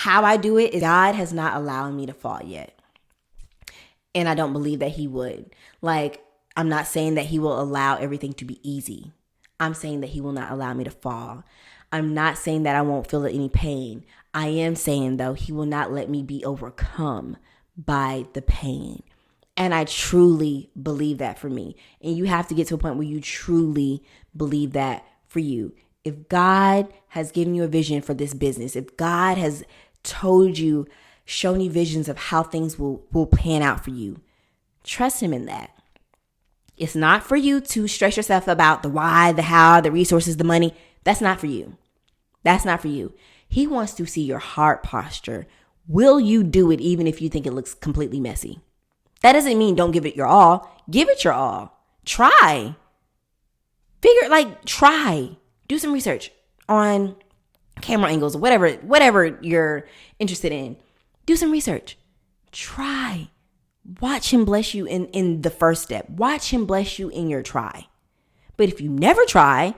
how I do it is God has not allowed me to fall yet. And I don't believe that he would. Like, I'm not saying that he will allow everything to be easy. I'm saying that he will not allow me to fall. I'm not saying that I won't feel any pain. I am saying, though, he will not let me be overcome by the pain. And I truly believe that for me. And you have to get to a point where you truly believe that for you. If God has given you a vision for this business, if God has told you, shown you visions of how things will pan out for you, trust him in that. It's not for you to stress yourself about the why, the how, the resources, the money. That's not for you. That's not for you. He wants to see your heart posture. Will you do it even if you think it looks completely messy? That doesn't mean don't give it your all. Give it your all. Try. Try. Do some research on camera angles or whatever you're interested in. Do some research. Try. Watch him bless you in the first step. Watch him bless you in your try. But if you never try,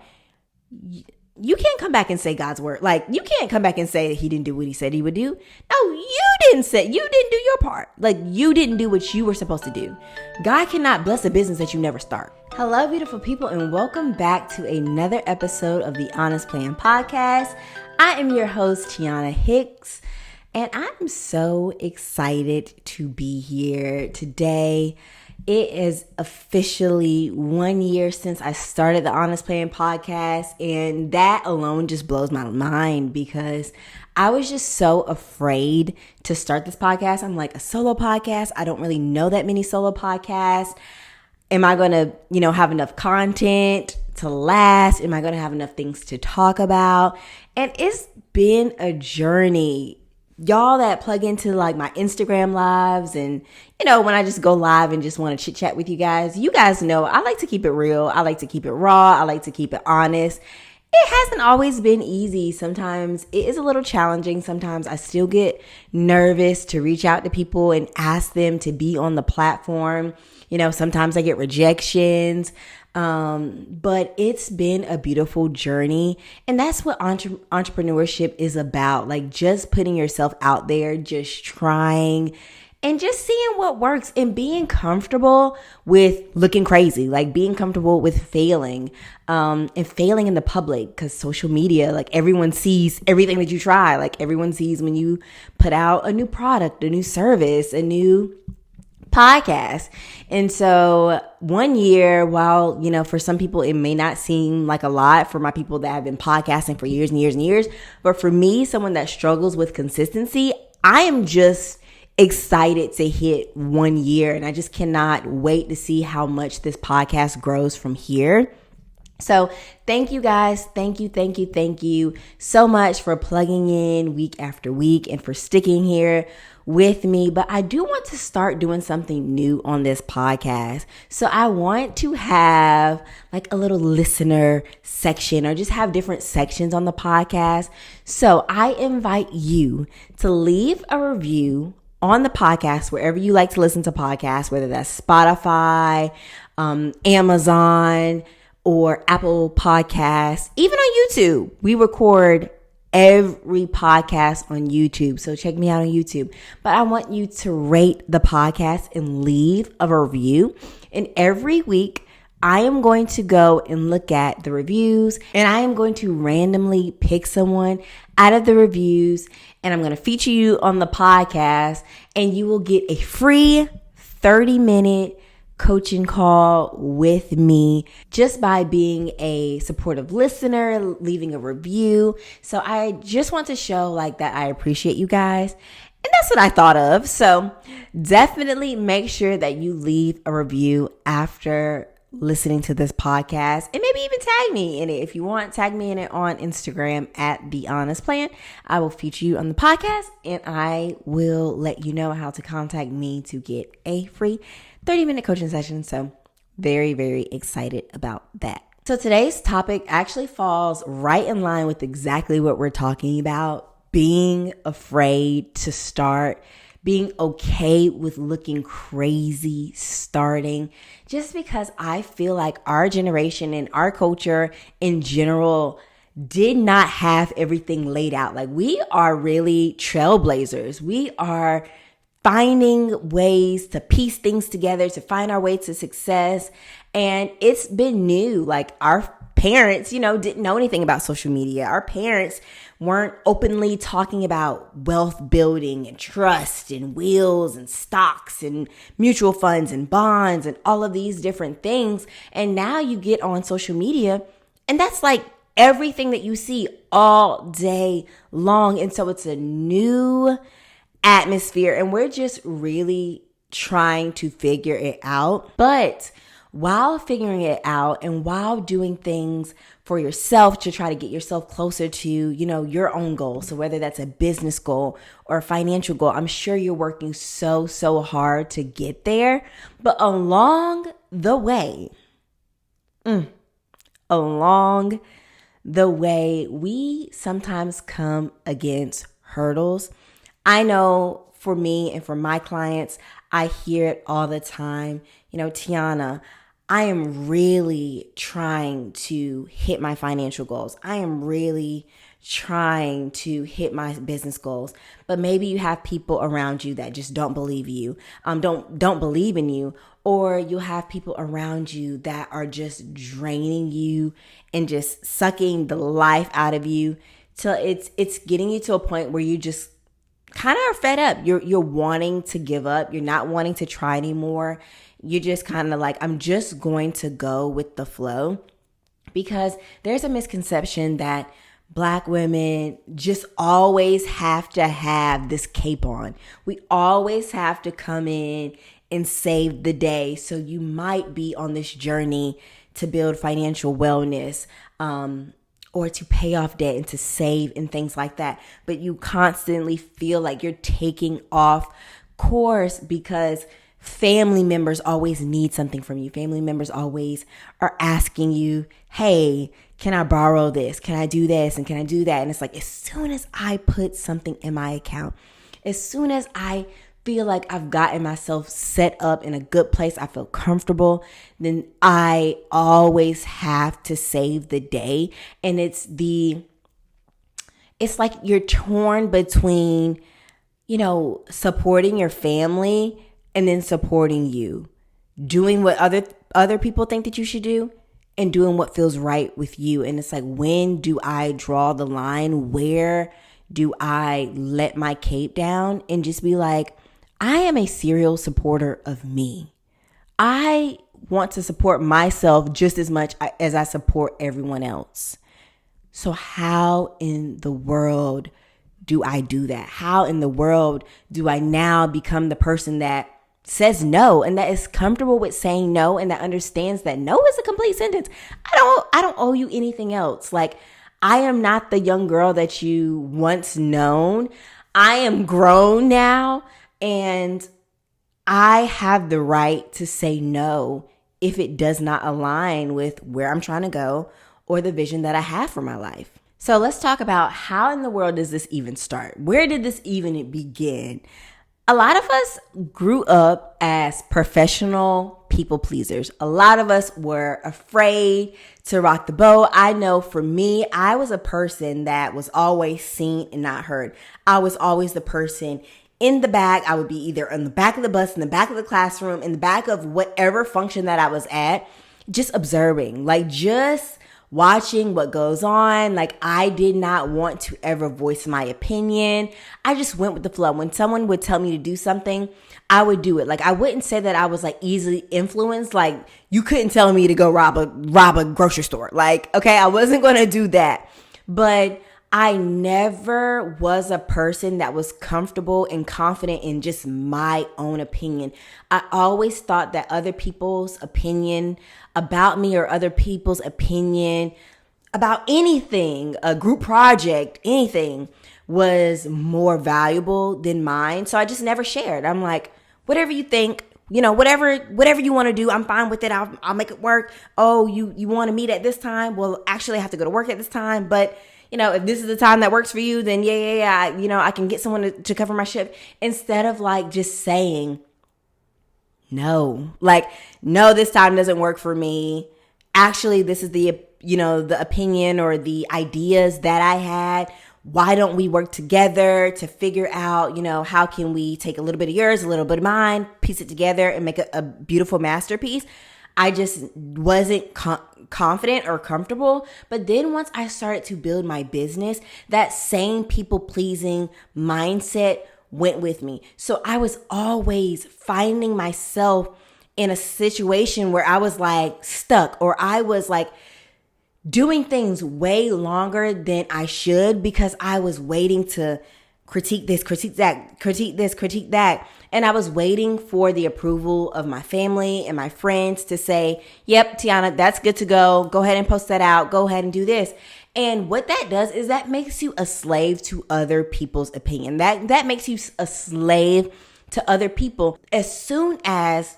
you can't come back and say God's word. Like, you can't come back and say that he didn't do what he said he would do. No, you didn't do your part. Like, you didn't do what you were supposed to do. God cannot bless a business that you never start. Hello, beautiful people, and welcome back to another episode of the Honest Plan Podcast. I am your host, Tiana Hicks. And I'm so excited to be here today. It is officially 1 year since I started the Honest Plan Podcast. And that alone just blows my mind because I was just so afraid to start this podcast. I'm like, a solo podcast? I don't really know that many solo podcasts. Am I going to, have enough content to last? Am I going to have enough things to talk about? And it's been a journey. Y'all that plug into like my Instagram lives and, when I just go live and just want to chit chat with you guys know I like to keep it real. I like to keep it raw. I like to keep it honest. It hasn't always been easy. Sometimes it is a little challenging. Sometimes I still get nervous to reach out to people and ask them to be on the platform. Sometimes I get rejections. But it's been a beautiful journey. And that's what entrepreneurship is about. Like, just putting yourself out there, just trying and just seeing what works and being comfortable with looking crazy, like being comfortable with failing, and failing in the public, because social media, like, everyone sees everything that you try. Like, everyone sees when you put out a new product, a new service, a new podcast. And so 1 year, while, for some people, it may not seem like a lot for my people that have been podcasting for years and years and years. But for me, someone that struggles with consistency, I am just excited to hit 1 year. And I just cannot wait to see how much this podcast grows from here. So thank you guys. Thank you so much for plugging in week after week and for sticking here with me. But I do want to start doing something new on this podcast. So I want to have like a little listener section, or just have different sections on the podcast. So I invite you to leave a review on the podcast, wherever you like to listen to podcasts, whether that's Spotify, Amazon, or Apple Podcasts, even on YouTube. We record every podcast on YouTube. So check me out on YouTube. But I want you to rate the podcast and leave a review. And every week, I am going to go and look at the reviews, and I am going to randomly pick someone out of the reviews, and I'm going to feature you on the podcast, and you will get a free 30-minute coaching call with me just by being a supportive listener, leaving a review. So I just want to show like that I appreciate you guys. And that's what I thought of. So definitely make sure that you leave a review after listening to this podcast, and maybe even tag me in it. If you want, tag me in it on Instagram at The Honest Plan. I will feature you on the podcast, and I will let you know how to contact me to get a free 30-minute coaching session. So very, very excited about that. So today's topic actually falls right in line with exactly what we're talking about: being afraid to start, being okay with looking crazy starting, just because I feel like our generation and our culture in general did not have everything laid out. Like, we are really trailblazers. We are finding ways to piece things together, to find our way to success. And it's been new. Like, our parents, didn't know anything about social media. Our parents weren't openly talking about wealth building and trust and wills and stocks and mutual funds and bonds and all of these different things. And now you get on social media and that's like everything that you see all day long. And so it's a new atmosphere and we're just really trying to figure it out. But while figuring it out and while doing things for yourself to try to get yourself closer to, your own goal. So whether that's a business goal or a financial goal, I'm sure you're working so hard to get there. But along the way, we sometimes come against hurdles. I know for me and for my clients, I hear it all the time. Tiana, I am really trying to hit my financial goals. I am really trying to hit my business goals. But maybe you have people around you that just don't believe you, don't believe in you, or you'll have people around you that are just draining you and just sucking the life out of you till it's getting you to a point where you just kind of are fed up. You're wanting to give up. You're not wanting to try anymore. You're just kind of like, I'm just going to go with the flow, because there's a misconception that Black women just always have to have this cape on. We always have to come in and save the day. So you might be on this journey to build financial wellness, or to pay off debt and to save and things like that. But you constantly feel like you're taking off course because family members always need something from you. Family members always are asking you, hey, can I borrow this? Can I do this? And can I do that? And it's like, as soon as I put something in my account, as soon as I feel like I've gotten myself set up in a good place, I feel comfortable, then I always have to save the day. And it's like you're torn between, supporting your family and then supporting you, doing what other people think that you should do and doing what feels right with you. And it's like, when do I draw the line? Where do I let my cape down and just be like, I am a serial supporter of me. I want to support myself just as much as I support everyone else. So how in the world do I do that? How in the world do I now become the person that says no and that is comfortable with saying no and that understands that no is a complete sentence? I don't owe you anything else. Like, I am not the young girl that you once known. I am grown now and I have the right to say no if it does not align with where I'm trying to go or the vision that I have for my life. So let's talk about, how in the world does this even start? Where did this even begin? A lot of us grew up as professional people pleasers. A lot of us were afraid to rock the boat. I know for me, I was a person that was always seen and not heard. I was always the person in the back. I would be either on the back of the bus, in the back of the classroom, in the back of whatever function that I was at, just observing, like just watching what goes on. Like, I did not want to ever voice my opinion. I just went with the flow. When someone would tell me to do something, I would do it. Like, I wouldn't say that I was like easily influenced. Like, you couldn't tell me to go rob a grocery store. Like, okay, I wasn't going to do that. But I never was a person that was comfortable and confident in just my own opinion. I always thought that other people's opinion about me or other people's opinion about anything, a group project, anything, was more valuable than mine. So I just never shared. I'm like, whatever you think, whatever you want to do, I'm fine with it. I'll make it work. Oh, you want to meet at this time? Well, actually I have to go to work at this time, but if this is the time that works for you, then yeah, I can get someone to cover my shift, instead of like just saying no, like, no, this time doesn't work for me. Actually, this is the the opinion or the ideas that I had. Why don't we work together to figure out, how can we take a little bit of yours, a little bit of mine, piece it together and make a beautiful masterpiece. I just wasn't confident or comfortable. But then once I started to build my business, that same people pleasing mindset went with me. So I was always finding myself in a situation where I was like stuck, or I was like doing things way longer than I should because I was waiting to critique this, critique that, critique this, critique that. And I was waiting for the approval of my family and my friends to say, yep, Tiana, that's good to go. Go ahead and post that out. Go ahead and do this. And what that does is that makes you a slave to other people's opinion. That makes you a slave to other people. As soon as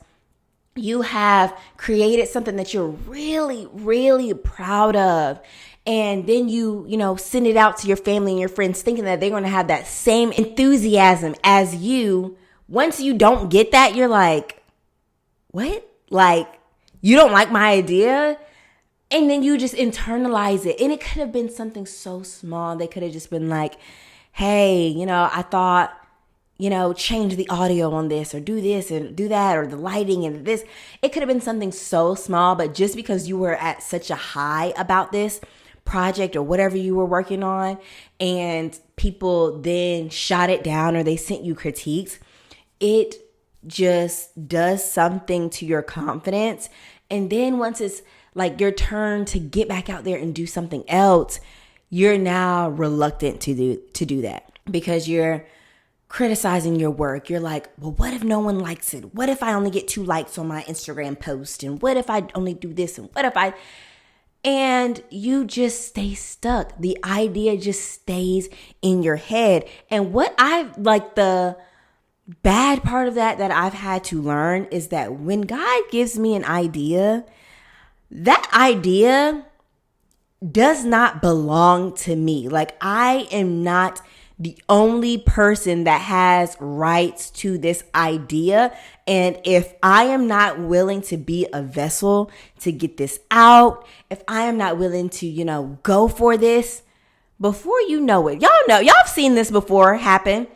you have created something that you're really, really proud of, and then you send it out to your family and your friends thinking that they're going to have that same enthusiasm as you. Once you don't get that, you're like, what? Like, you don't like my idea? And then you just internalize it. And it could have been something so small. They could have just been like, hey, I thought, change the audio on this, or do this and do that, or the lighting and this. It could have been something so small, but just because you were at such a high about this project or whatever you were working on, and people then shot it down or they sent you critiques, it just does something to your confidence. And then once it's like your turn to get back out there and do something else, you're now reluctant to do that because you're criticizing your work. You're like, well, what if no one likes it? What if I only get 2 likes on my Instagram post? And what if I only do this? And what if and you just stay stuck. The idea just stays in your head. And what the bad part of that I've had to learn is that when God gives me an idea, that idea does not belong to me. Like, I am not the only person that has rights to this idea. And if I am not willing to be a vessel to get this out, if I am not willing to, go for this, before you know it, y'all have seen this before happen.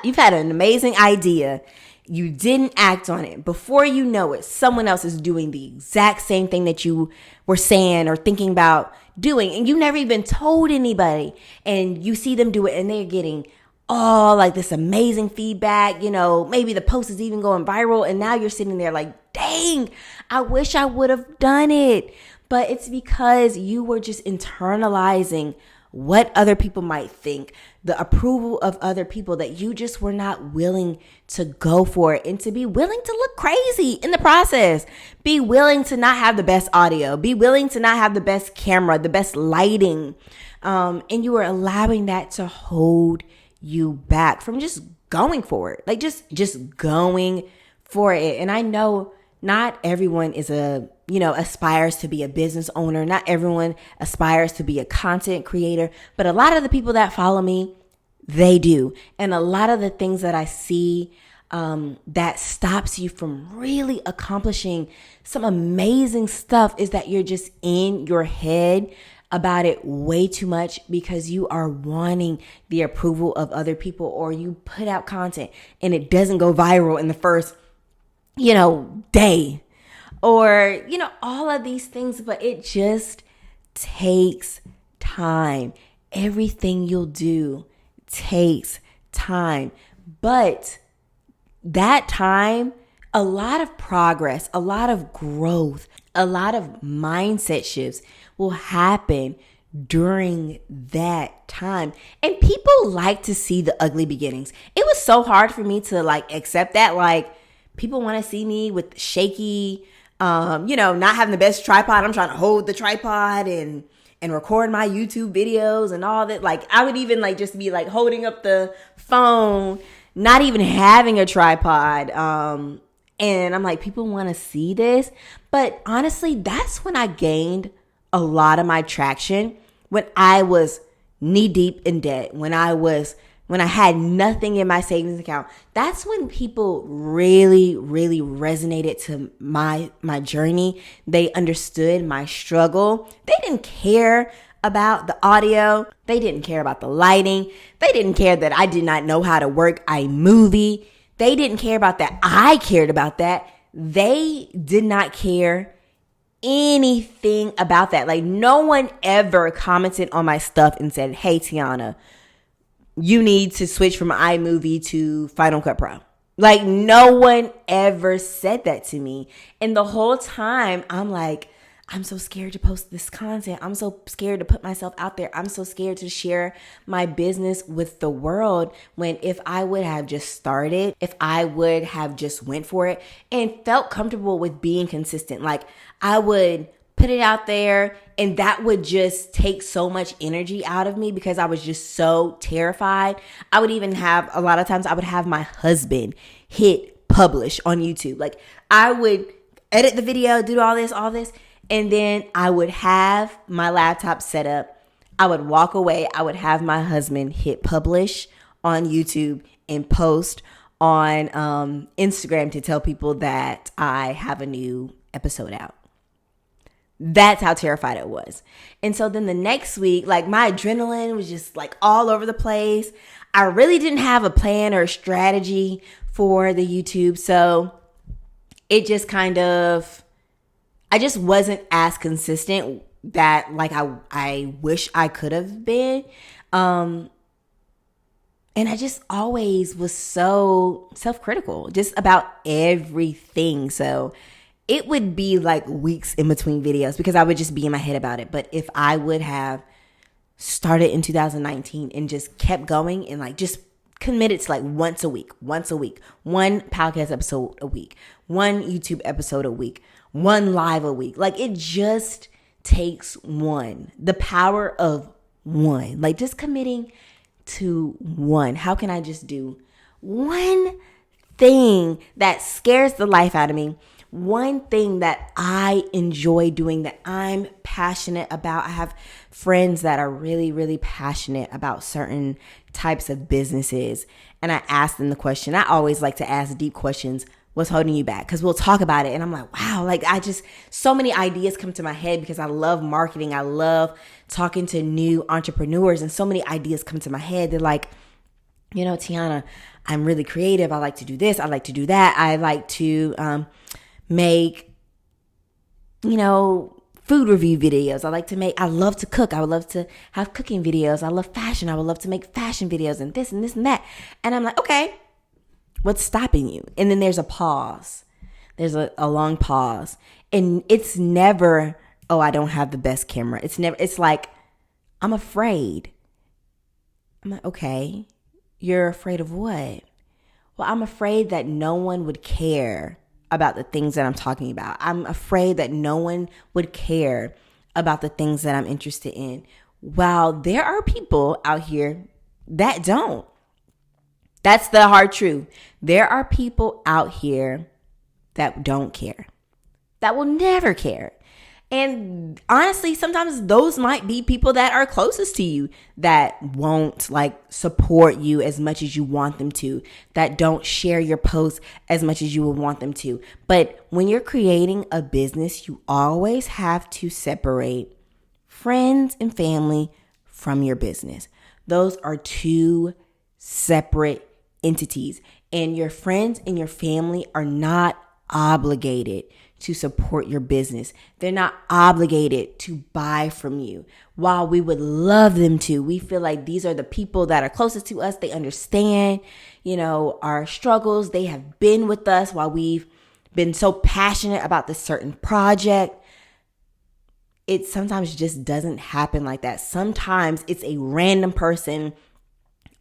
You've had an amazing idea. You didn't act on it. Before you know it, someone else is doing the exact same thing that you were saying or thinking about doing, and you never even told anybody. And you see them do it, and they're getting all like this amazing feedback. Maybe the post is even going viral, and now you're sitting there like, dang, I wish I would have done it. But it's because you were just internalizing what other people might think, the approval of other people, that you just were not willing to go for it and to be willing to look crazy in the process. Be willing to not have the best audio. Be willing to not have the best camera, the best lighting. And you were allowing that to hold you back from just going for it. Like just going for it. And I know not everyone is aspires to be a business owner. Not everyone aspires to be a content creator, but a lot of the people that follow me, they do. And a lot of the things that I see that stops you from really accomplishing some amazing stuff is that you're just in your head about it way too much because you are wanting the approval of other people, or you put out content and it doesn't go viral in the first day, or, all of these things, but it just takes time. Everything you'll do takes time, but that time, a lot of progress, a lot of growth, a lot of mindset shifts will happen during that time. And people like to see the ugly beginnings. It was so hard for me to accept that. People want to see me with shaky, not having the best tripod. I'm trying to hold the tripod and record my YouTube videos and all that. I would even just be holding up the phone, not even having a tripod. And I'm like, people want to see this. But honestly, that's when I gained a lot of my traction, when I was knee deep in debt, when when I had nothing in my savings account, that's when people really, really resonated to my journey. They understood my struggle. They didn't care about the audio. They didn't care about the lighting. They didn't care that I did not know how to work iMovie. They didn't care about that. I cared about that. They did not care anything about that. Like, no one ever commented on my stuff and said, hey, Tiana, you need to switch from iMovie to Final Cut Pro. Like, no one ever said that to me. And the whole time I'm like, I'm so scared to post this content. I'm so scared to put myself out there. I'm so scared to share my business with the world, when if I would have just started, if I would have just went for it and felt comfortable with being consistent, like I would put it out there, and that would just take so much energy out of me because I was just so terrified. I would even have, a lot of times I would have my husband hit publish on YouTube. Like, I would edit the video, do all this, and then I would have my laptop set up. I would walk away. I would have my husband hit publish on YouTube and post on Instagram to tell people that I have a new episode out. That's how terrified I was. And so then the next week, like, my adrenaline was just like all over the place. I really didn't have a plan or a strategy for the YouTube. So it just kind of, I just wasn't as consistent that like I wish I could have been. And I just always was so self-critical just about everything. So it would be like weeks in between videos because I would just be in my head about it. But if I would have started in 2019 and just kept going and like just committed to like once a week, one podcast episode a week, one YouTube episode a week, one live a week, like it just takes one, the power of one, like just committing to one. How can I just do one thing that scares the life out of me? One thing that I enjoy doing, that I'm passionate about. I have friends that are really, really passionate about certain types of businesses. And I ask them the question. I always like to ask deep questions. What's holding you back? Because we'll talk about it. And I'm like, wow, like so many ideas come to my head because I love marketing. I love talking to new entrepreneurs. And so many ideas come to my head. They're like, you know, Tiana, I'm really creative. I like to do this. I like to do that. I like to make, you know, food review videos. I love to cook. I would love to have cooking videos. I love fashion. I would love to make fashion videos and this and this and that. And I'm like, okay, what's stopping you? And then there's a pause. There's a long pause. And it's never, oh, I don't have the best camera. It's like, I'm afraid. I'm like, okay, you're afraid of what? Well, I'm afraid that no one would care about the things that I'm talking about. I'm afraid that no one would care about the things that I'm interested in. While there are people out here that don't. That's the hard truth. There are people out here that don't care, that will never care. And honestly, sometimes those might be people that are closest to you that won't like support you as much as you want them to, that don't share your posts as much as you would want them to. But when you're creating a business, you always have to separate friends and family from your business. Those are two separate entities, and your friends and your family are not obligated to support your business. They're not obligated to buy from you. While we would love them to, we feel like these are the people that are closest to us. They understand, you know, our struggles. They have been with us while we've been so passionate about this certain project. It sometimes just doesn't happen like that. Sometimes it's a random person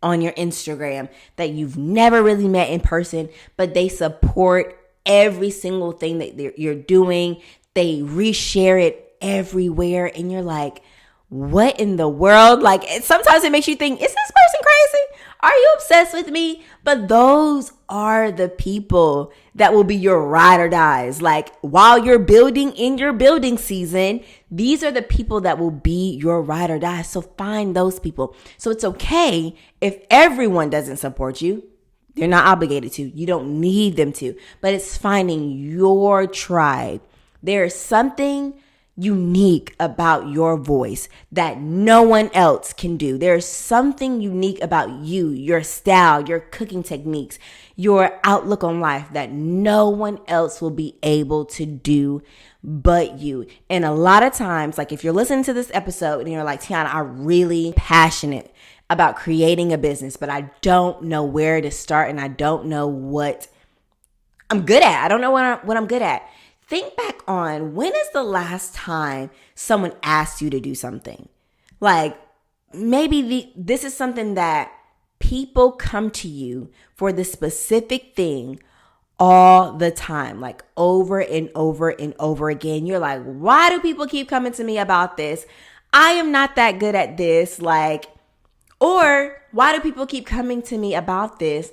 on your Instagram that you've never really met in person, but they support every single thing that you're doing. They reshare it everywhere, and you're like, what in the world? Like, sometimes it makes you think, is this person crazy? Are you obsessed with me? But those are the people that will be your ride or dies. Like while you're building in your building season, these are the people that will be your ride or die. So find those people. So it's okay if everyone doesn't support you. They're not obligated to. You don't need them to. But it's finding your tribe. There's something unique about your voice that no one else can do. There's something unique about you, your style, your cooking techniques, your outlook on life that no one else will be able to do but you. And a lot of times, like if you're listening to this episode and you're like, Tiana, I'm really passionate about creating a business, but I don't know where to start and I don't know what I'm good at. I don't know what I'm good at. Think back on when is the last time someone asked you to do something? Like maybe this is something that people come to you for the specific thing all the time, like over and over and over again. You're like, why do people keep coming to me about this? I am not that good at this. Or why do people keep coming to me about this?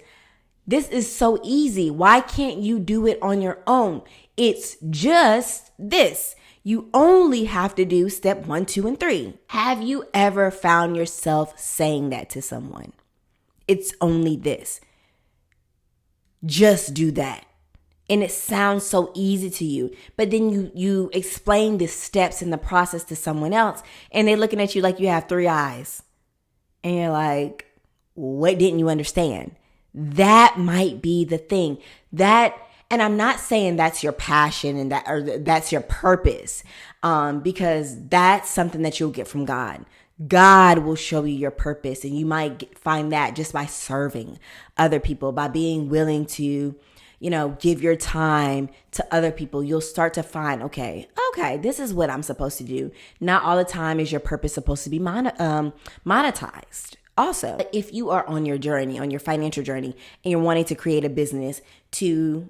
This is so easy. Why can't you do it on your own? It's just this. You only have to do step 1, 2, and 3. Have you ever found yourself saying that to someone? It's only this. Just do that. And it sounds so easy to you. But then you explain the steps in the process to someone else and they're looking at you like you have 3 eyes. And you're like, what didn't you understand? That might be the thing. And I'm not saying that's your passion and that's your purpose, because that's something that you'll get from God. God will show you your purpose, and you might find that just by serving other people, by being willing to, give your time to other people. You'll start to find, okay, this is what I'm supposed to do. Not all the time is your purpose supposed to be monetized. Also, if you are on your journey, on your financial journey, and you're wanting to create a business to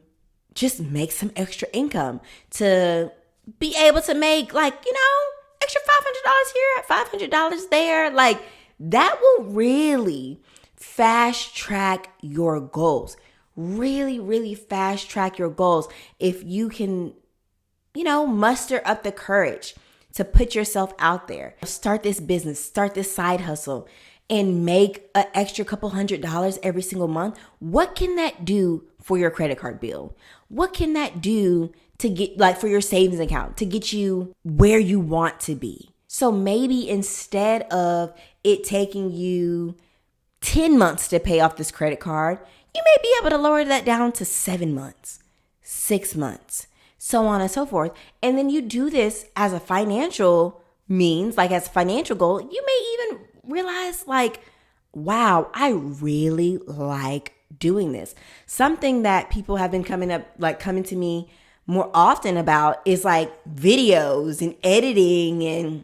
just make some extra income, to be able to make extra $500 here, $500 there, that will really fast track your goals. Really, really fast track your goals if you can, muster up the courage to put yourself out there. Start this business, start this side hustle, and make an extra couple $100 every single month. What can that do for your credit card bill? What can that do to get for your savings account, to get you where you want to be? So maybe instead of it taking you 10 months to pay off this credit card, you may be able to lower that down to 7 months, 6 months, so on and so forth. And then you do this as a financial means, as a financial goal. You may even realize wow, I really like doing this. Something that people have been coming to me more often about is videos and editing and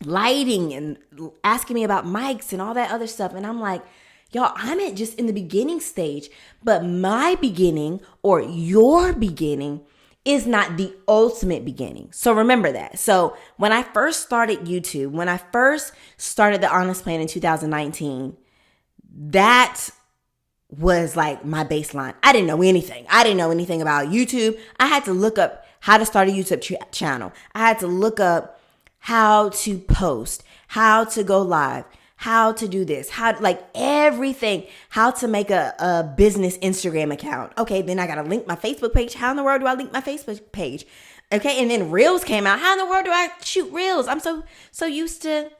lighting and asking me about mics and all that other stuff. And I'm like, y'all, I'm just in the beginning stage, but my beginning or your beginning is not the ultimate beginning. So remember that. So when I first started YouTube, when I first started The Honest Plan in 2019, that was my baseline. I didn't know anything. I didn't know anything about YouTube. I had to look up how to start a YouTube channel. I had to look up how to post, how to go live, how to do this, everything, how to make a business Instagram account. Okay, then I got to link my Facebook page. How in the world do I link my Facebook page? Okay, and then Reels came out. How in the world do I shoot Reels? I'm so used to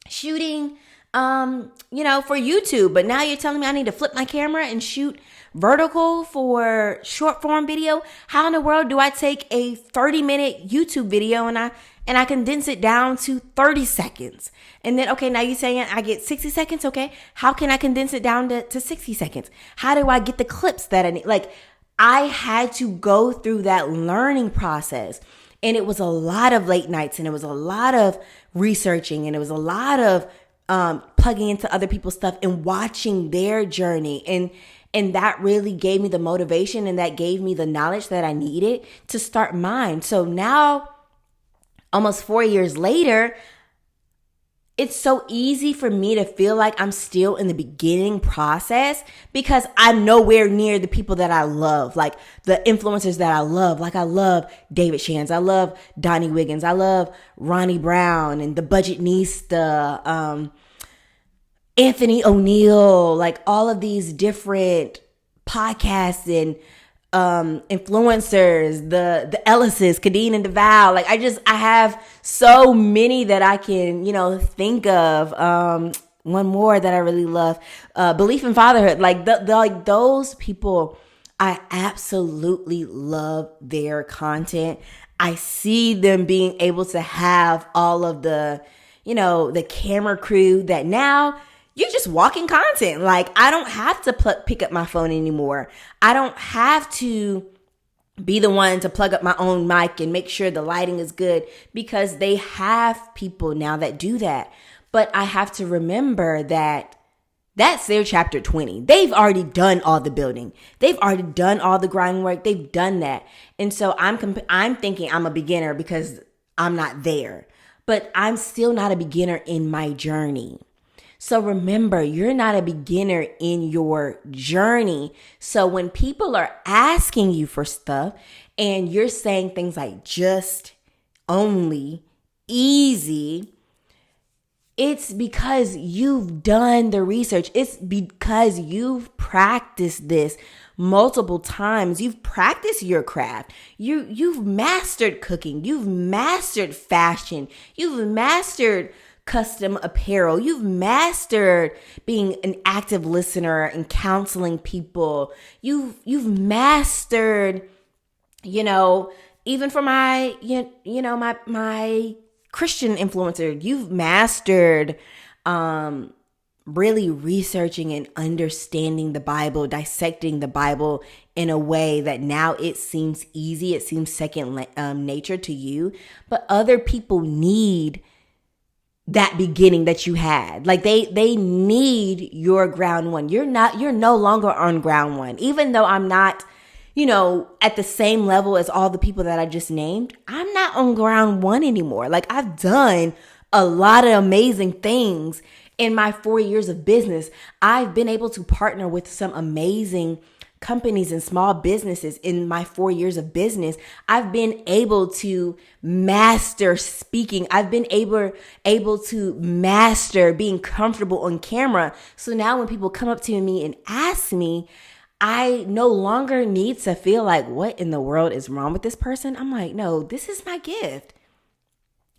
shooting, for YouTube, but now you're telling me I need to flip my camera and shoot vertical for short form video. How in the world do I take a 30-minute YouTube video and I condense it down to 30 seconds? And then, okay, now you're saying I get 60 seconds. Okay, how can I condense it down to 60 seconds? How do I get the clips that I need? I had to go through that learning process. And it was a lot of late nights, and it was a lot of researching, and it was a lot of plugging into other people's stuff and watching their journey. And that really gave me the motivation, and that gave me the knowledge that I needed to start mine. So now, almost 4 years later, it's so easy for me to feel like I'm still in the beginning process because I'm nowhere near the people that I love, like the influencers that I love. Like I love David Shands, I love Donnie Wiggins, I love Ronnie Brown and the Budgetnista, Anthony O'Neill, like all of these different podcasts and influencers, the Ellises, Kadeen and DeVal. Like I have so many that I can, think of. One more that I really love, Belief in Fatherhood. Like like those people, I absolutely love their content. I see them being able to have all of the, the camera crew that now you're just walking content. Like I don't have to pick up my phone anymore. I don't have to be the one to plug up my own mic and make sure the lighting is good because they have people now that do that. But I have to remember that that's their chapter 20. They've already done all the building. They've already done all the groundwork. They've done that. And so I'm thinking I'm a beginner because I'm not there. But I'm still not a beginner in my journey. So remember, you're not a beginner in your journey. So when people are asking you for stuff and you're saying things like just, only, easy, it's because you've done the research. It's because you've practiced this multiple times. You've practiced your craft. You've mastered cooking. You've mastered fashion. You've mastered custom apparel. You've mastered being an active listener and counseling people. You've mastered, even for my, my Christian influencer, you've mastered, really researching and understanding the Bible, dissecting the Bible in a way that now it seems easy. It seems second nature to you, but other people need that beginning that you had. Like they need your ground one. You're no longer on ground one. Even though I'm not, at the same level as all the people that I just named, I'm not on ground one anymore. Like I've done a lot of amazing things in my 4 years of business. I've been able to partner with some amazing companies and small businesses in my 4 years of business. I've been able to master speaking. I've been able to master being comfortable on camera. So now when people come up to me and ask me, I no longer need to feel like, what in the world is wrong with this person? I'm like, no, this is my gift.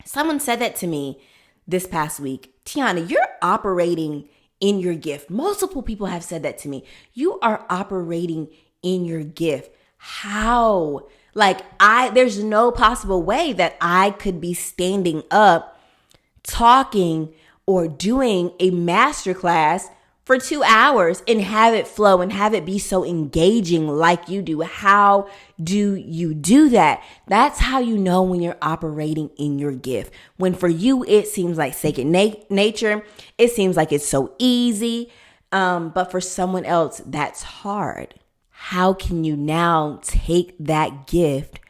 Someone said that to me this past week. Tiana, you're operating in your gift. Multiple people have said that to me. You are operating in your gift. How? Like there's no possible way that I could be standing up, talking or doing a masterclass for 2 hours and have it flow and have it be so engaging like you do. How do you do that? That's how you know when you're operating in your gift. When for you, it seems like second nature. It seems like it's so easy. But for someone else, that's hard. How can you now take that gift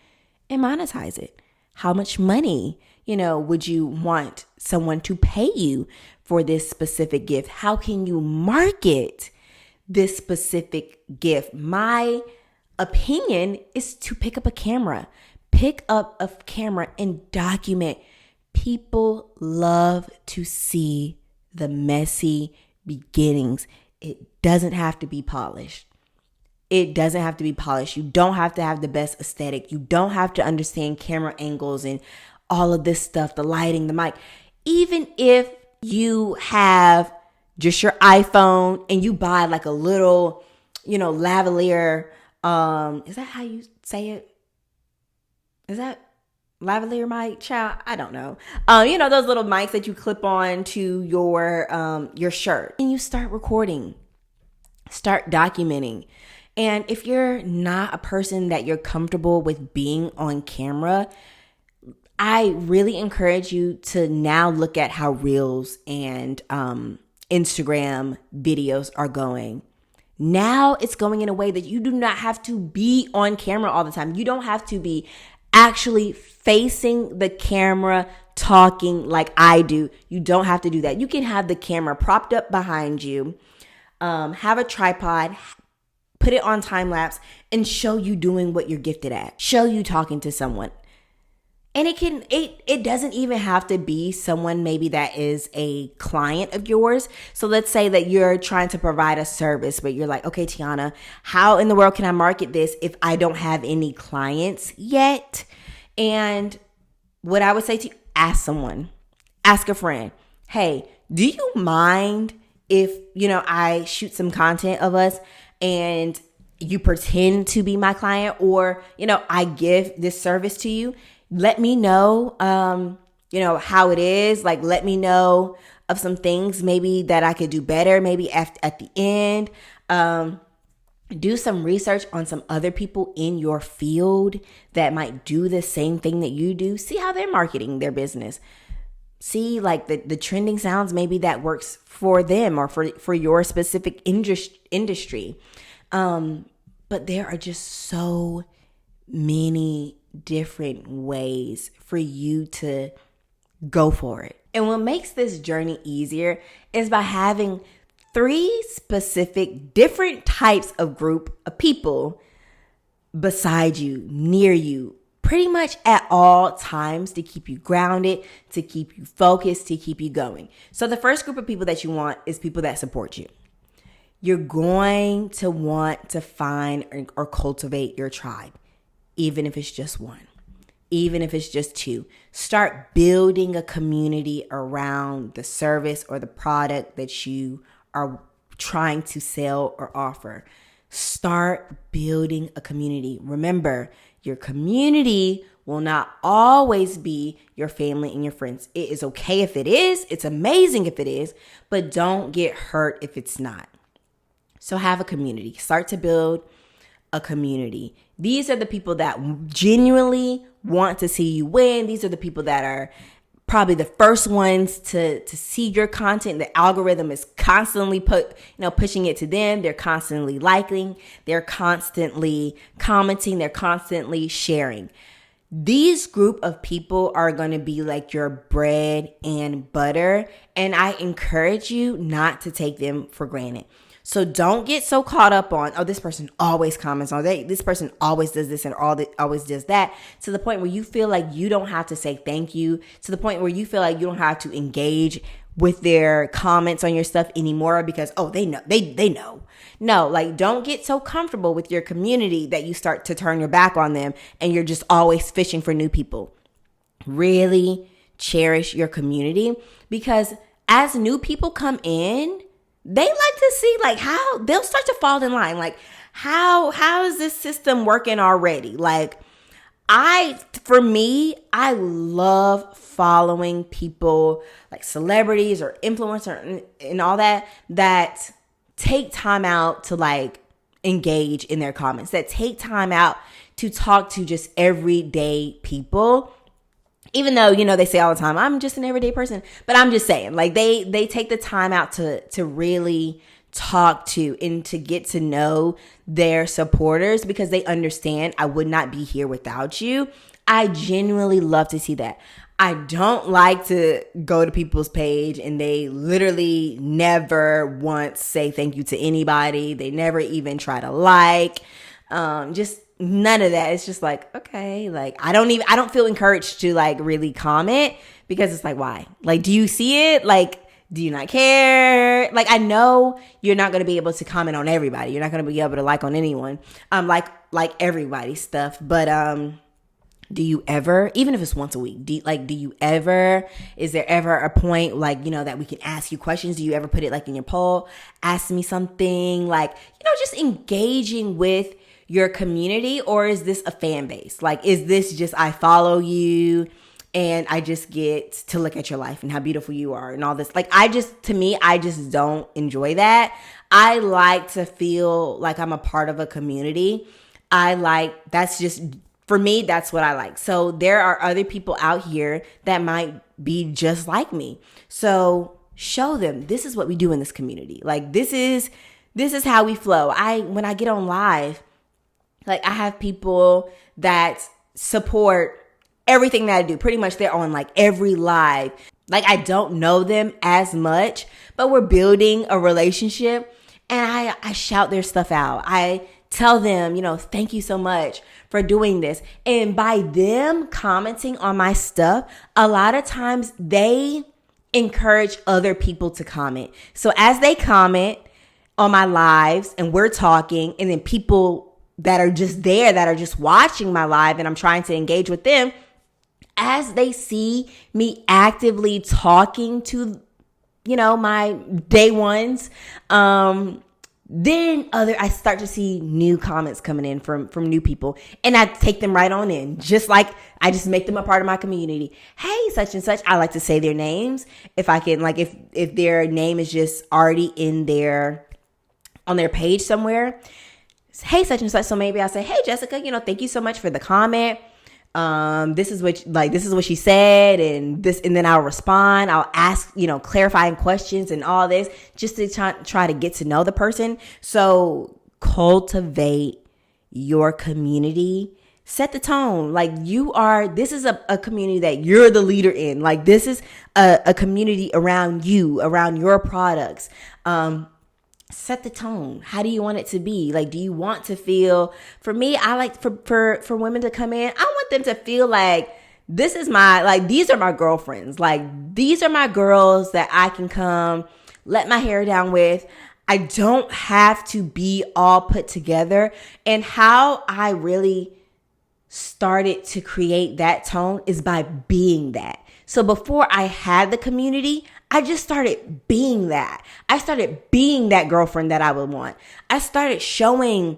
and monetize it? How much money, would you want someone to pay you for this specific gift? How can you market this specific gift? My opinion is to pick up a camera. Pick up a camera and document. People love to see the messy beginnings. It doesn't have to be polished. It doesn't have to be polished. You don't have to have the best aesthetic. You don't have to understand camera angles and all of this stuff, the lighting, the mic. Even if you have just your iPhone and you buy like a little, lavalier, is that how you say it? Is that lavalier mic? Child, I don't know. Those little mics that you clip on to your shirt. And you start recording, start documenting. And if you're not a person that you're comfortable with being on camera, I really encourage you to now look at how Reels and Instagram videos are going. Now it's going in a way that you do not have to be on camera all the time. You don't have to be actually facing the camera, talking like I do. You don't have to do that. You can have the camera propped up behind you, have a tripod, put it on time lapse, and show you doing what you're gifted at. Show you talking to someone. And it doesn't even have to be someone maybe that is a client of yours. So let's say that you're trying to provide a service, but you're like, okay, Tiana, how in the world can I market this if I don't have any clients yet? And what I would say to you, ask someone, ask a friend, hey, do you mind if, I shoot some content of us and you pretend to be my client, or, I give this service to you? Let me know, how it is. Like, let me know of some things maybe that I could do better. Maybe at the end, do some research on some other people in your field that might do the same thing that you do. See how they're marketing their business. See like the trending sounds maybe that works for them or for your specific industry. But there are just so many different ways for you to go for it. And what makes this journey easier is by having 3 specific different types of group of people beside you, near you, pretty much at all times to keep you grounded, to keep you focused, to keep you going. So the first group of people that you want is people that support you. You're going to want to find or cultivate your tribe, even if it's just one, even if it's just 2. Start building a community around the service or the product that you are trying to sell or offer. Start building a community. Remember, your community will not always be your family and your friends. It is okay if it is. It's amazing if it is, but don't get hurt if it's not. So have a community. Start to build a community. These are the people that genuinely want to see you win. These are the people that are probably the first ones to see your content. The algorithm is constantly pushing it to them. They're constantly liking, they're constantly commenting, they're constantly sharing. These group of people are going to be like your bread and butter, and I encourage you not to take them for granted. So don't get so caught up on, oh, this person always comments on that. This person always does this and always does that, to the point where you feel like you don't have to say thank you, to the point where you feel like you don't have to engage with their comments on your stuff anymore because, oh, they know. No, like, don't get so comfortable with your community that you start to turn your back on them and you're just always fishing for new people. Really cherish your community, because as new people come in, they like to see like how they'll start to fall in line. Like, how is this system working already? Like, for me, I love following people like celebrities or influencers and all that take time out to like engage in their comments, that take time out to talk to just everyday people. Even though, they say all the time, I'm just an everyday person, but I'm just saying, like, they take the time out to really talk to and to get to know their supporters, because they understand I would not be here without you. I genuinely love to see that. I don't like to go to people's page and they literally never once say thank you to anybody. They never even try to like, just none of that. It's just like, okay, like I don't feel encouraged to like really comment, because it's like, why? Like, do you see it? Like, do you not care? Like, I know you're not going to be able to comment on everybody. You're not going to be able to like on anyone, like everybody's stuff. But, do you ever, even if it's once a week, is there ever a point like, that we can ask you questions? Do you ever put it like in your poll? Ask me something, like, just engaging with your community. Or is this a fan base? Like, is this just, I follow you and I just get to look at your life and how beautiful you are and all this? Like, I just don't enjoy that. I like to feel like I'm a part of a community. For me, that's what I like. So there are other people out here that might be just like me. So show them, this is what we do in this community. Like, this is how we flow. When I get on live, like, I have people that support everything that I do. Pretty much they're on like every live. Like I don't know them as much, but we're building a relationship, and I shout their stuff out. I tell them, thank you so much for doing this. And by them commenting on my stuff, a lot of times they encourage other people to comment. So as they comment on my lives and we're talking, and then people that are just there, that are just watching my live, and I'm trying to engage with them, as they see me actively talking to, my day ones, then I start to see new comments coming in from new people, and I take them right on in, just like I just make them a part of my community. Hey, such and such. I like to say their names if I can, like if their name is just already on their page somewhere. Hey, such and such. So maybe I'll say, hey, Jessica, thank you so much for the comment. This is what she said, and then I'll respond. I'll ask, clarifying questions and all this, just to try to get to know the person. So cultivate your community, set the tone. Like this is a community that you're the leader in. Like this is a community around you, around your products. Set the tone. How do you want it to be? Like, do you want to feel, for me, I like for women to come in, I want them to feel like these are my girlfriends. Like, these are my girls that I can come let my hair down with. I don't have to be all put together. And how I really started to create that tone is by being that. So before I had the community, I just started being that. I started being that girlfriend that I would want. I started showing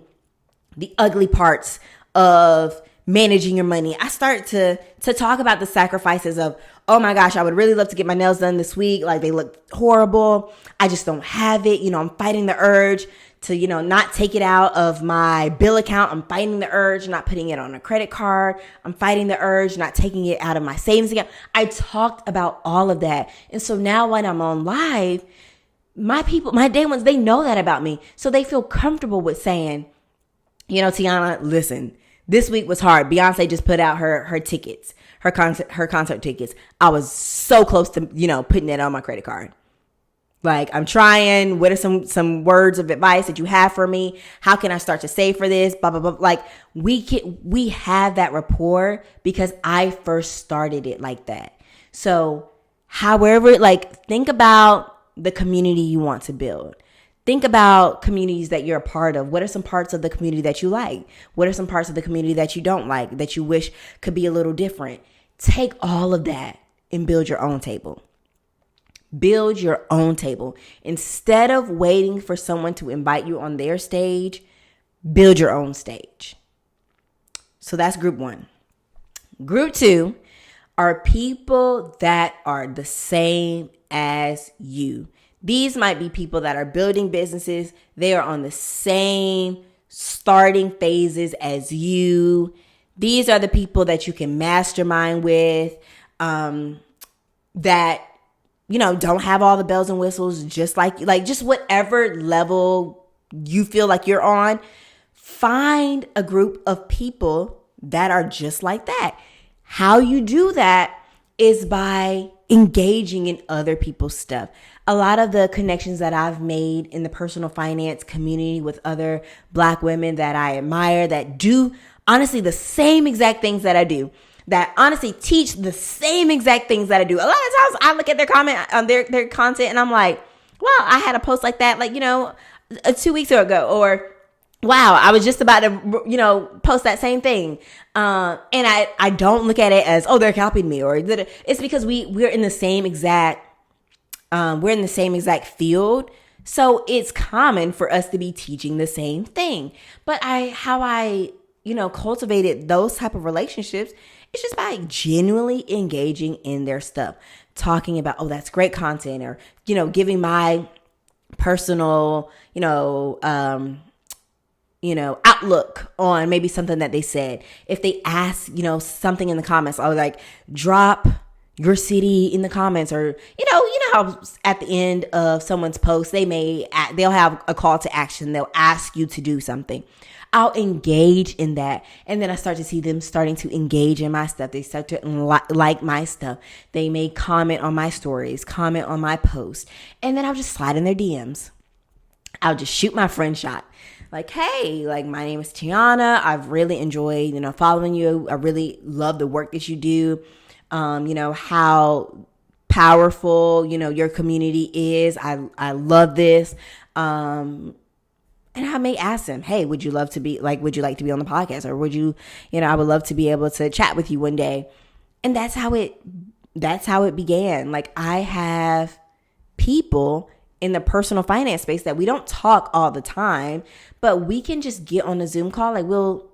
the ugly parts of managing your money. I started to talk about the sacrifices of, oh my gosh, I would really love to get my nails done this week. Like they look horrible. I just don't have it. I'm fighting the urge to, not take it out of my bill account. I'm fighting the urge, not putting it on a credit card. I'm fighting the urge, not taking it out of my savings account. I talked about all of that. And so now when I'm on live, my people, my day ones, they know that about me. So they feel comfortable with saying, Tiana, listen, this week was hard. Beyonce just put out her tickets, her concert tickets. I was so close to, putting it on my credit card. Like, I'm trying. What are some words of advice that you have for me? How can I start to save for this? Blah, blah, blah. Like, we have that rapport because I first started it like that. So, however, think about the community you want to build. Think about communities that you're a part of. What are some parts of the community that you like? What are some parts of the community that you don't like, that you wish could be a little different? Take all of that and build your own table. Build your own table. Instead of waiting for someone to invite you on their stage, build your own stage. So that's group one. Group two are people that are the same as you. These might be people that are building businesses. They are on the same starting phases as you. These are the people that you can mastermind with, that don't have all the bells and whistles, just just whatever level you feel like you're on. Find a group of people that are just like that. How you do that is by engaging in other people's stuff. A lot of the connections that I've made in the personal finance community with other Black women that I admire, that do honestly the same exact things that I do, that honestly teach the same exact things that I do. A lot of times I look at their comment on their content and I'm like, wow, I had a post like that, 2 weeks ago, or wow, I was just about to, post that same thing. And I don't look at it as, oh, they're copying me, or it's because we're in the same exact, field. So it's common for us to be teaching the same thing. But how I cultivated those type of relationships, it's just by genuinely engaging in their stuff, talking about, oh, that's great content, or, giving my personal, outlook on maybe something that they said. If they ask, something in the comments, I was like, drop your city in the comments, or, know how at the end of someone's post, they'll have a call to action. They'll ask you to do something. I'll engage in that. And then I start to see them starting to engage in my stuff. They start to like my stuff. They may comment on my stories, comment on my posts. And then I'll just slide in their DMs. I'll just shoot my friend shot. Like, hey, like, my name is Tiana. I've really enjoyed, following you. I really love the work that you do. How powerful, your community is. I love this. And I may ask them, hey, would you like to be on the podcast? Or would you, I would love to be able to chat with you one day. And that's how it began. Like, I have people in the personal finance space that we don't talk all the time, but we can just get on a Zoom call. Like, we'll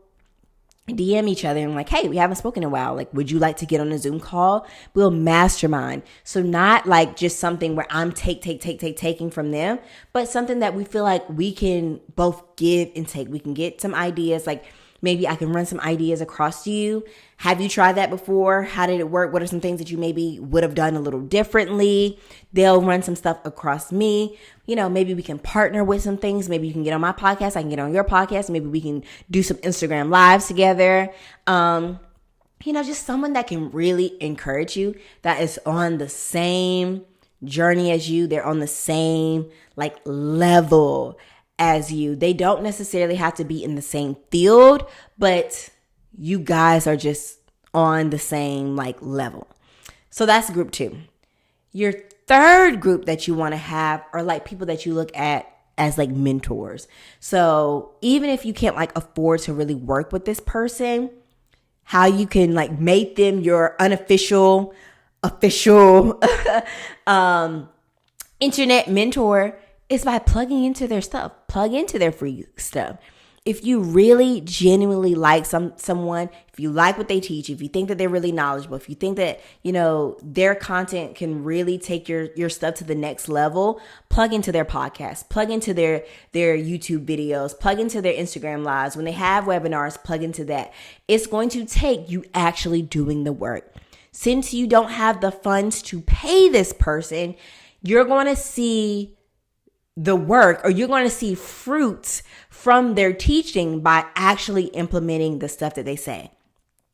DM each other and like, hey, we haven't spoken in a while. Like, would you like to get on a Zoom call? We'll mastermind. So not like just something where I'm taking from them, but something that we feel like we can both give and take. We can get some ideas. Like, maybe I can run some ideas across to you. Have you tried that before? How did it work? What are some things that you maybe would have done a little differently? They'll run some stuff across me. Maybe we can partner with some things. Maybe you can get on my podcast. I can get on your podcast. Maybe we can do some Instagram lives together. Just someone that can really encourage you, that is on the same journey as you. They're on the same level as you. They don't necessarily have to be in the same field, but you guys are just on the same level. So that's group 2. Your third group that you want to have are people that you look at as mentors. So even if you can't afford to really work with this person, how you can make them your official internet mentor is by plugging into their stuff. Plug into their free stuff. If you really genuinely like someone, if you like what they teach, if you think that they're really knowledgeable, if you think that, their content can really take your stuff to the next level, plug into their podcast, plug into their YouTube videos, plug into their Instagram lives. When they have webinars, plug into that. It's going to take you actually doing the work. Since you don't have the funds to pay this person, you're going to see the work, or you're going to see fruits from their teaching by actually implementing the stuff that they say.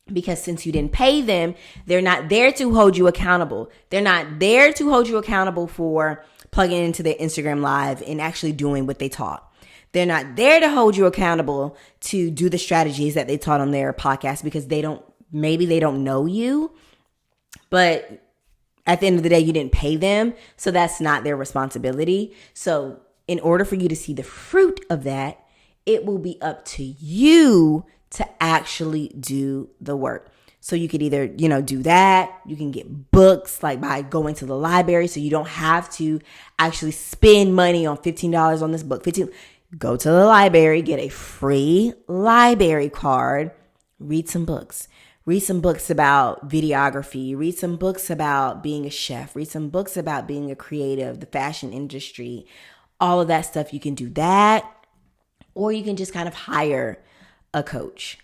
Because since you didn't pay them, they're not there to hold you accountable. They're not there to hold you accountable for plugging into their Instagram live and actually doing what they taught. They're not there to hold you accountable to do the strategies that they taught on their podcast, because maybe they don't know you, but at the end of the day, you didn't pay them. So that's not their responsibility. So in order for you to see the fruit of that, it will be up to you to actually do the work. So you could either, do that. You can get books by going to the library. So you don't have to actually spend money on $15 on this book. Go to the library, get a free library card, read some books. Read some books about videography. Read some books about being a chef. Read some books about being a creative, the fashion industry, all of that stuff. You can do that, or you can just kind of hire a coach.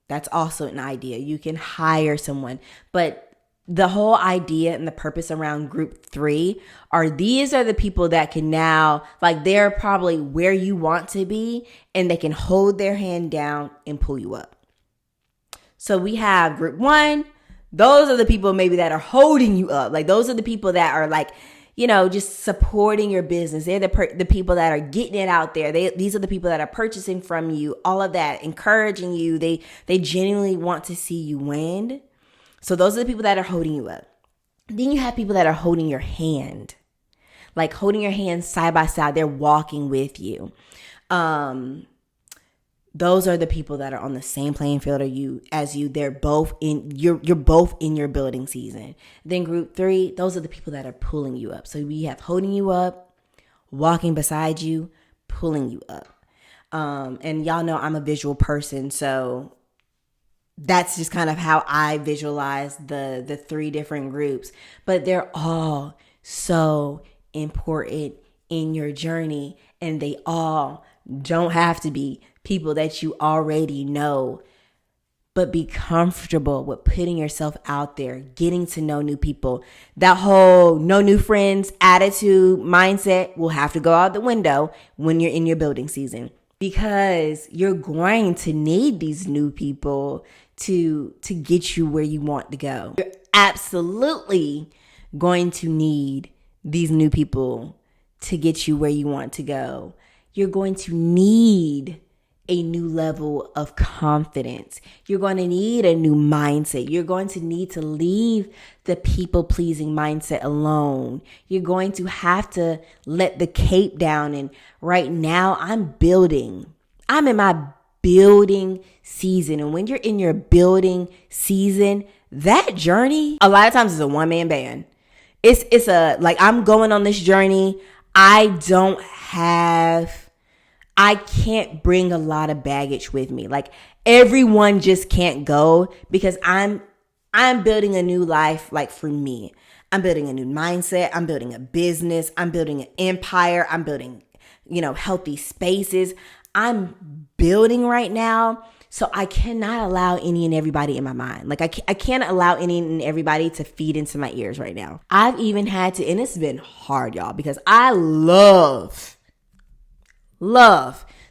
That's also an idea. You can hire someone. But the whole idea and the purpose around group 3 these are the people that can now, they're probably where you want to be, and they can hold their hand down and pull you up. So we have group 1. Those are the people maybe that are holding you up. Those are the people that are just supporting your business. They're the people that are getting it out there. These are the people that are purchasing from you, all of that, encouraging you. They genuinely want to see you win. So those are the people that are holding you up. Then you have people that are holding your hand, holding your hand side by side. They're walking with you. Those are the people that are on the same playing field as you. They're both you're both in your building season. Then group 3, those are the people that are pulling you up. So we have holding you up, walking beside you, pulling you up. And y'all know I'm a visual person, so that's just kind of how I visualize the 3 different groups. But they're all so important in your journey, and they all don't have to be people that you already know. but be comfortable with putting yourself out there, getting to know new people. That whole no new friends attitude mindset will have to go out the window when you're in your building season, because you're going to need these new people to get you where you want to go. You're absolutely going to need these new people to get you where you want to go. You're going to need a new level of confidence. You're going to need a new mindset. You're going to need to leave the people-pleasing mindset alone. You're going to have to let the cape down. And right now, I'm in my building season. And when you're in your building season, that journey, a lot of times, is a one-man band. It's a, like, I'm going on this journey. I can't bring a lot of baggage with me. Like, everyone just can't go, because I'm building a new life. Like, for me, I'm building a new mindset. I'm building a business. I'm building an empire. I'm building, healthy spaces. I'm building right now. So I cannot allow any and everybody in my mind. Like, I can't allow any and everybody to feed into my ears right now. I've even had to, and it's been hard, y'all, because I love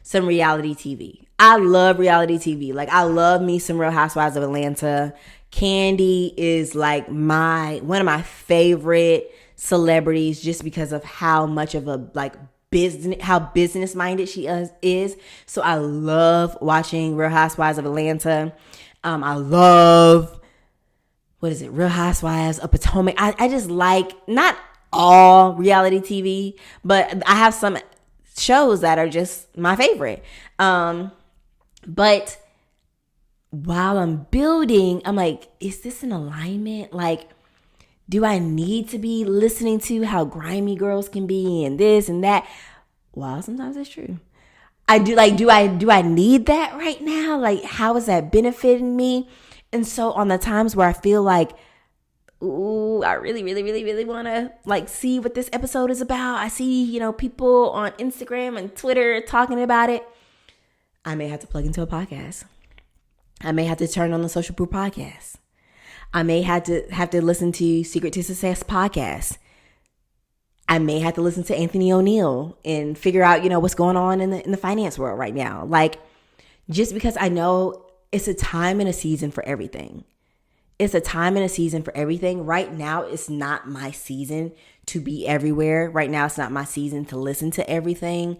some reality TV. I love reality TV. Like, I love me some Real Housewives of Atlanta. Candy is like one of my favorite celebrities, just because of how much of a business minded she is. So I love watching Real Housewives of Atlanta. I love, Real Housewives of Potomac. I just like, not all reality TV, but I have some shows that are just my favorite. But while I'm building, I'm like, is this in alignment? Like, do I need to be listening to how grimy girls can be and this and that? Well, sometimes it's true. I do, like, do I need that right now? Like, how is that benefiting me? And so on the times where I feel like, ooh, I really, really, really, really want to, like, see what this episode is about. I see, people on Instagram and Twitter talking about it. I may have to plug into a podcast. I may have to turn on the Social Proof podcast. I may have to listen to Secret to Success podcast. I may have to listen to Anthony O'Neill and figure out, what's going on in the finance world right now. Like, just because I know it's a time and a season for everything. It's a time and a season for everything. Right now, it's not my season to be everywhere. Right now, it's not my season to listen to everything.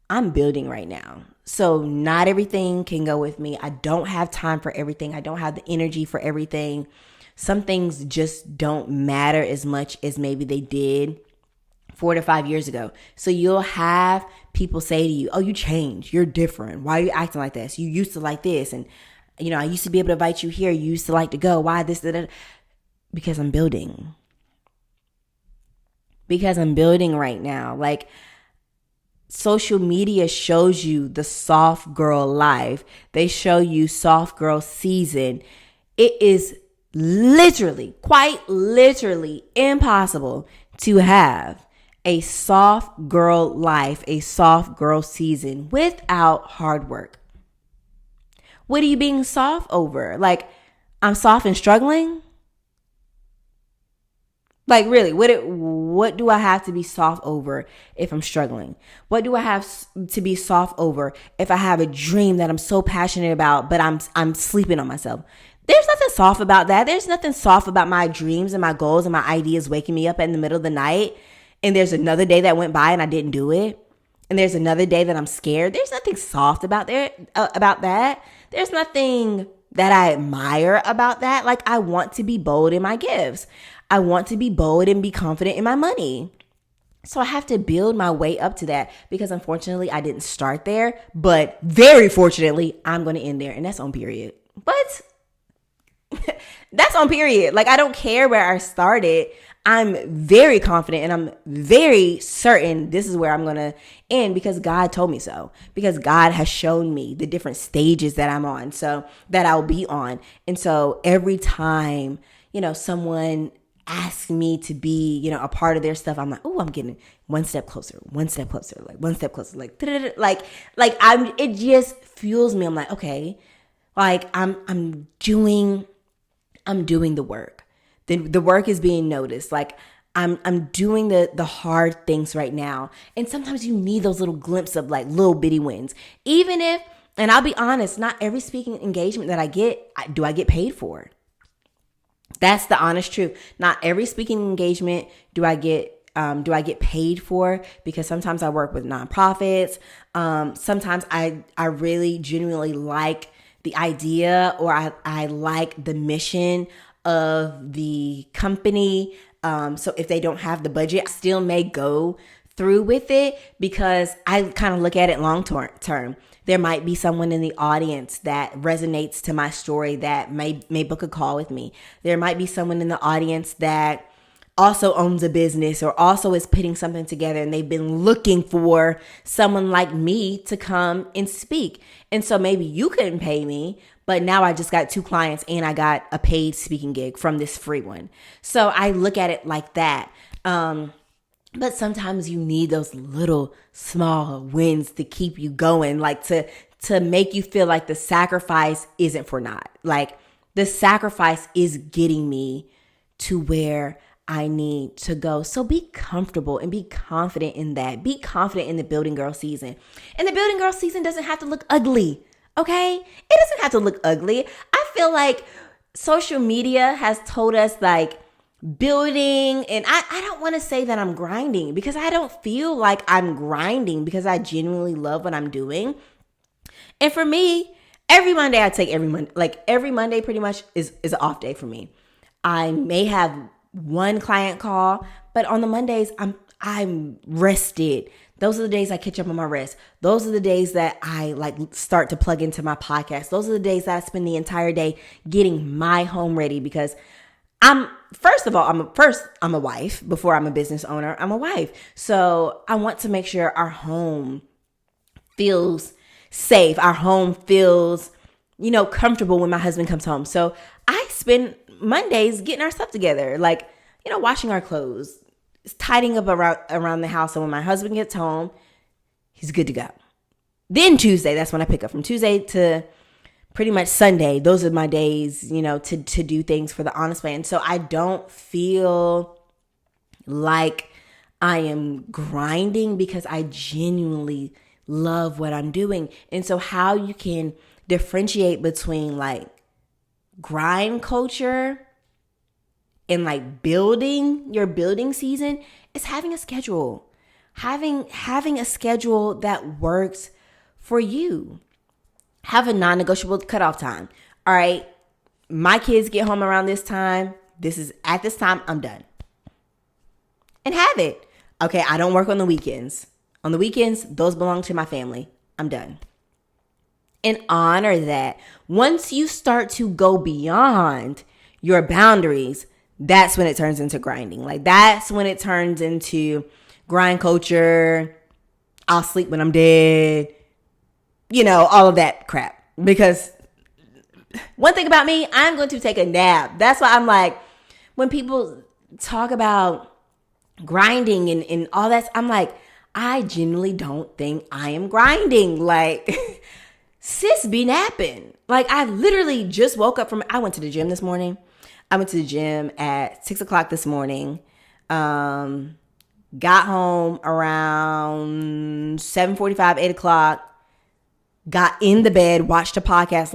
I'm building right now. So not everything can go with me. I don't have time for everything. I don't have the energy for everything. Some things just don't matter as much as maybe they did 4 to 5 years ago. So you'll have people say to you, oh, you changed. You're different. Why are you acting like this? You used to like this. And, I used to be able to invite you here. You used to like to go. Why this, that? Because I'm building. Because I'm building right now. Like, social media shows you the soft girl life. They show you soft girl season. It is quite literally impossible to have a soft girl life, a soft girl season without hard work. What are you being soft over? Like, I'm soft and struggling? Like, really, what do I have to be soft over if I'm struggling? What do I have to be soft over if I have a dream that I'm so passionate about, but I'm sleeping on myself? There's nothing soft about that. There's nothing soft about my dreams and my goals and my ideas waking me up in the middle of the night. And there's another day that went by and I didn't do it. And there's another day that I'm scared. There's nothing soft about that. There's nothing that I admire about that. Like, I want to be bold in my gifts. I want to be bold and be confident in my money. So I have to build my way up to that, because unfortunately I didn't start there, but very fortunately I'm going to end there, and that's on period. But that's on period. Like, I don't care where I started. I'm very confident and I'm very certain this is where I'm going to end, because God told me so, because God has shown me the different stages that I'm on, so that I'll be on. And so every time, someone asks me to be, a part of their stuff, I'm like, oh, I'm getting one step closer, like one step closer, like it just fuels me. I'm like, okay, Like I'm doing the work. The work is being noticed. Like I'm doing the hard things right now. And sometimes you need those little glimpses of like little bitty wins. Even if, and I'll be honest, not every speaking engagement that I get, do I get paid for. That's the honest truth. Not every speaking engagement do I get paid for, because sometimes I work with nonprofits. Sometimes I really genuinely like the idea, or I like the mission of the company. So if they don't have the budget, I still may go through with it, because I kind of look at it long term. There might be someone in the audience that resonates to my story that may book a call with me. There might be someone in the audience that also owns a business or also is putting something together, and they've been looking for someone like me to come and speak. And so maybe you couldn't pay me, but now I just got 2 clients and I got a paid speaking gig from this free one. So I look at it like that. But sometimes you need those little small wins to keep you going, like to make you feel like the sacrifice isn't for naught. Like the sacrifice is getting me to where I need to go. So be comfortable and be confident in that. Be confident in the Building Girl season. And the Building Girl season doesn't have to look ugly, okay? It doesn't have to look ugly. I feel like social media has told us like building, and I don't want to say that I'm grinding, because I don't feel like I'm grinding, because I genuinely love what I'm doing. And for me, every Monday I take every Monday pretty much is an off day for me. I may have one client call, but on the Mondays I'm rested. Those are the days I catch up on my rest. Those are the days that I like start to plug into my podcast. Those are the days that I spend the entire day getting my home ready, because I'm a wife. Before I'm a business owner, I'm a wife. So I want to make sure our home feels safe. Our home feels, comfortable when my husband comes home. So I spend Mondays getting our stuff together, like, washing our clothes, tidying up around the house. So when my husband gets home, he's good to go. Then Tuesday, that's when I pick up. From Tuesday to pretty much Sunday, those are my days, to do things for the Honest Plan. So I don't feel like I am grinding, because I genuinely love what I'm doing. And so how you can differentiate between like grind culture and like building your building season is having a schedule. Having a schedule that works for you. Have a non-negotiable cutoff time. All right, my kids get home around this time. At this time, I'm done. And have it. Okay, I don't work on the weekends. On the weekends, those belong to my family. I'm done. And honor that. Once you start to go beyond your boundaries, that's when it turns into grinding. Like that's when it turns into grind culture. I'll sleep when I'm dead. All of that crap. Because one thing about me, I'm going to take a nap. That's why I'm like, when people talk about grinding and all that, I'm like, I genuinely don't think I am grinding. Like, sis be napping. Like, I literally just woke up I went to the gym this morning. I went to the gym at 6 o'clock this morning. Got home around 7:45, 8 o'clock. Got in the bed, watched a podcast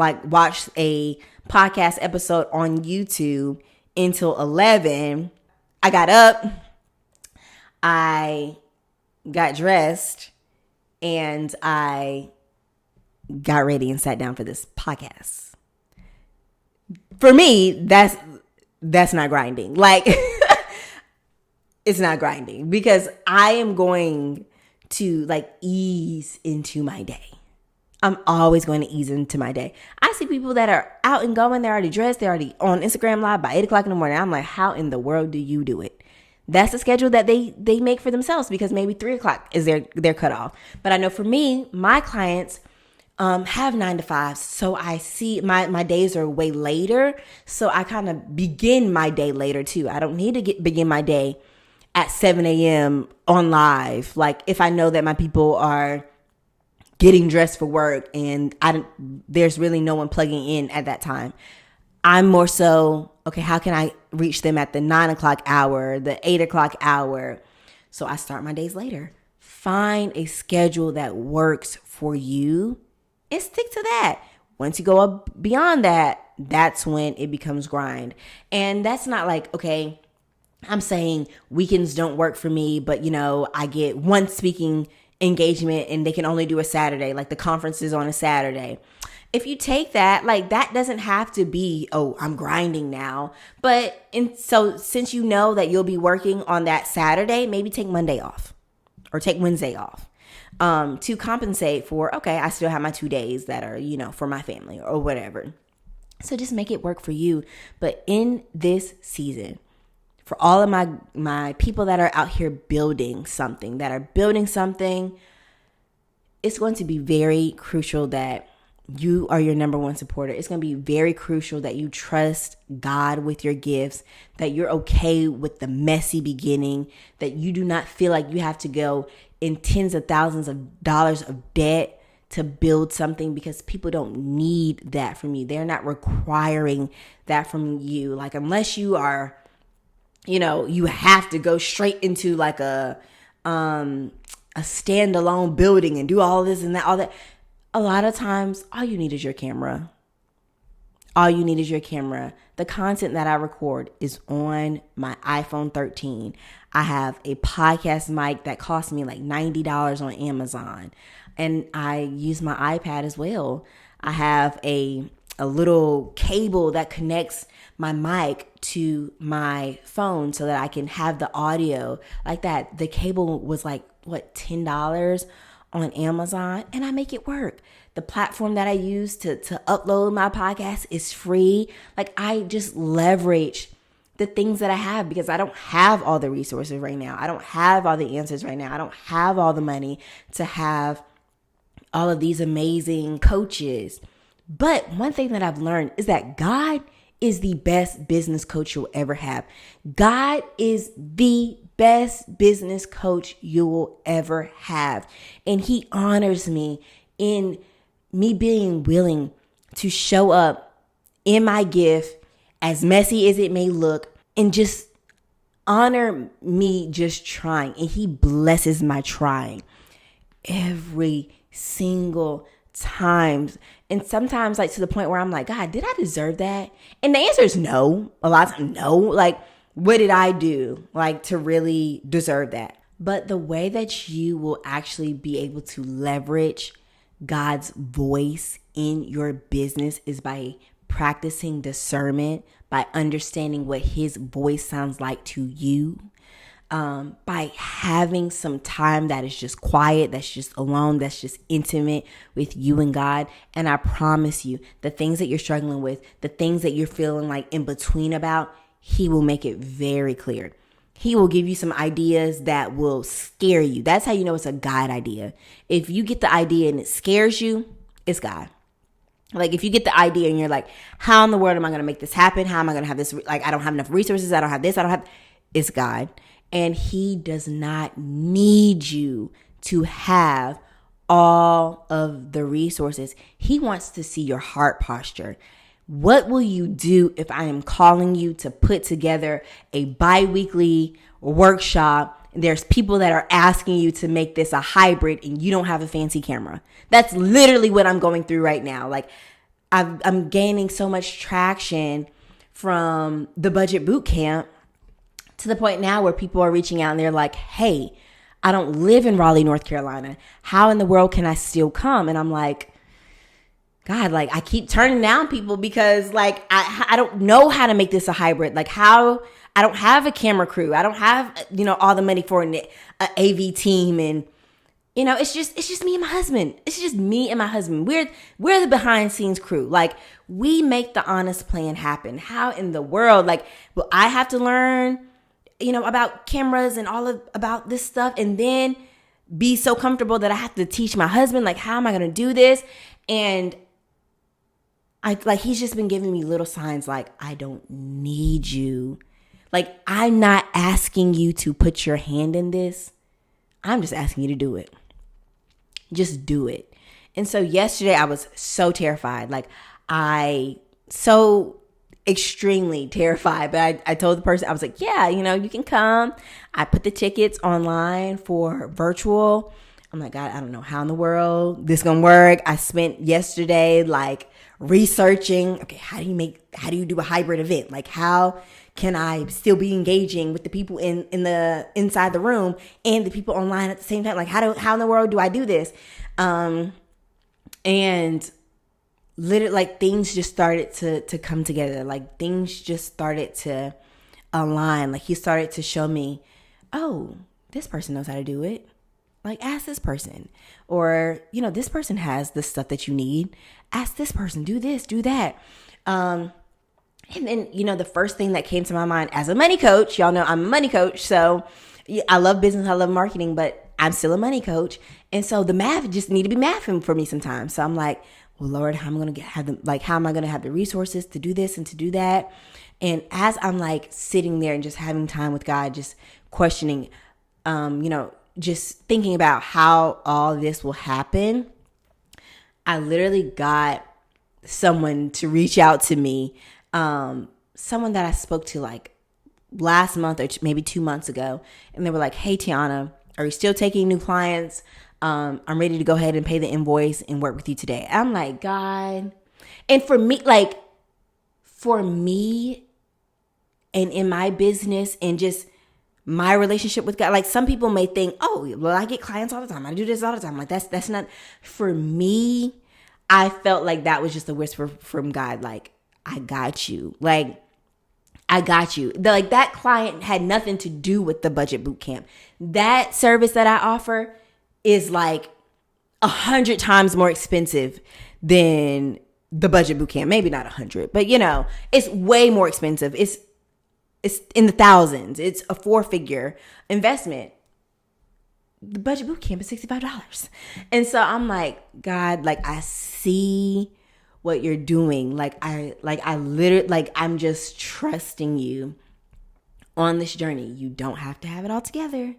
episode on YouTube until 11. I got up, I got dressed, and I got ready and sat down for this podcast. For me, that's not grinding. Like, it's not grinding, because I am going to like ease into my day. I'm always going to ease into my day. I see people that are out and going. They're already dressed. They're already on Instagram Live by 8 o'clock in the morning. I'm like, how in the world do you do it? That's the schedule that they make for themselves, because maybe 3 o'clock is their cutoff. But I know for me, my clients have 9 to 5. So I see my days are way later. So I kind of begin my day later too. I don't need to begin my day at 7 a.m. on live. Like if I know that my people are getting dressed for work and there's really no one plugging in at that time. I'm more so, okay, how can I reach them at the 9 o'clock hour, the 8 o'clock hour? So I start my days later. Find a schedule that works for you and stick to that. Once you go up beyond that, that's when it becomes grind. And that's not like, okay, I'm saying weekends don't work for me, but I get one speaking engagement and they can only do a Saturday, like the conference is on a Saturday. If you take that, like that doesn't have to be, oh, I'm grinding now. So since you know that you'll be working on that Saturday, maybe take Monday off or take Wednesday off to compensate for, okay, I still have my 2 days that are, for my family or whatever. So just make it work for you. But in this season, for all of my people that are out here building something, it's going to be very crucial that you are your number one supporter. It's going to be very crucial that you trust God with your gifts, that you're okay with the messy beginning, that you do not feel like you have to go in tens of thousands of dollars of debt to build something, because people don't need that from you. They're not requiring that from you. Like, unless you are, you have to go straight into like a standalone building and do all this and that, all that. A lot of times, all you need is your camera. The content that I record is on my iPhone 13. I have a podcast mic that cost me like $90 on Amazon. And I use my iPad as well. I have a little cable that connects my mic to my phone so that I can have the audio like that. The cable was like, $10 on Amazon, and I make it work. The platform that I use to upload my podcast is free. Like, I just leverage the things that I have because I don't have all the resources right now. I don't have all the answers right now. I don't have all the money to have all of these amazing coaches. But one thing that I've learned is that God is the best business coach you'll ever have. God is the best business coach you will ever have. And he honors me in me being willing to show up in my gift, as messy as it may look, and just honor me just trying. And he blesses my trying every single time. And sometimes, like, to the point where I'm like, God, did I deserve that? And the answer is no. A lot of times, no. Like, what did I do, like, to really deserve that? But the way that you will actually be able to leverage God's voice in your business is by practicing discernment, by understanding what his voice sounds like to you, by having some time that is just quiet, that's just alone, that's just intimate with you and God. And I promise you, the things that you're struggling with, the things that you're feeling like in between about, he will make it very clear. He will give you some ideas that will scare you. That's how you know it's a God idea. If you get the idea and it scares you, it's God. Like, if you get the idea and you're like, how in the world am I going to make this happen? How am I going to have this? Like, I don't have enough resources. I don't have this. It's God. And he does not need you to have all of the resources. He wants to see your heart posture. What will you do if I am calling you to put together a bi-weekly workshop? There's people that are asking you to make this a hybrid and you don't have a fancy camera. That's literally what I'm going through right now. Like, I'm gaining so much traction from the budget boot camp to the point now where people are reaching out and they're like, hey, I don't live in Raleigh, North Carolina. How in the world can I still come? And I'm like, God, like, I keep turning down people because, like, I don't know how to make this a hybrid. Like, how I don't have a camera crew. I don't have, all the money for an AV team. And, it's just me and my husband. It's just me and my husband. We're the behind scenes crew. Like, we make the honest plan happen. How in the world, like, will I have to learn, about cameras and about this stuff, and then be so comfortable that I have to teach my husband, like, how am I going to do this? And he's just been giving me little signs like, I don't need you. Like, I'm not asking you to put your hand in this. I'm just asking you to do it. Just do it. And so yesterday I was so terrified. Like so extremely terrified. But I told the person, I was like, yeah, you can come. I put the tickets online for virtual. I'm like, God, I don't know how in the world this gonna work. I spent yesterday like researching, okay, how do you do a hybrid event? Like, how can I still be engaging with the people inside the room and the people online at the same time? Like, how in the world do I do this? And literally, like, things just started to come together. Like, things just started to align. Like, he started to show me, oh, this person knows how to do it. Like, ask this person. Or, this person has the stuff that you need. Ask this person, do this, do that. And then, the first thing that came to my mind as a money coach, y'all know I'm a money coach. So I love business, I love marketing, but I'm still a money coach. And so the math just need to be mathing for me sometimes. So I'm like, well, Lord, how am I going to have the resources to do this and to do that? And as I'm like sitting there and just having time with God, just questioning, just thinking about how all this will happen, I literally got someone to reach out to me, someone that I spoke to like last month or maybe 2 months ago. And they were like, hey, Tiana, are you still taking new clients? I'm ready to go ahead and pay the invoice and work with you today. I'm like, God. And for me and in my business and just my relationship with God, like some people may think, oh, well, I get clients all the time. I do this all the time. Like that's not for me. I felt like that was just a whisper from God. Like, I got you. Like, I got you. Like, that client had nothing to do with the budget boot camp. That service that I offer is like 100 times more expensive than the budget boot camp. Maybe not 100, but it's way more expensive. It's in the thousands. It's a 4-figure investment. The budget boot camp is $65. And so I'm like, God, like, I see what you're doing. I literally, like, I'm just trusting you on this journey. You don't have to have it all together.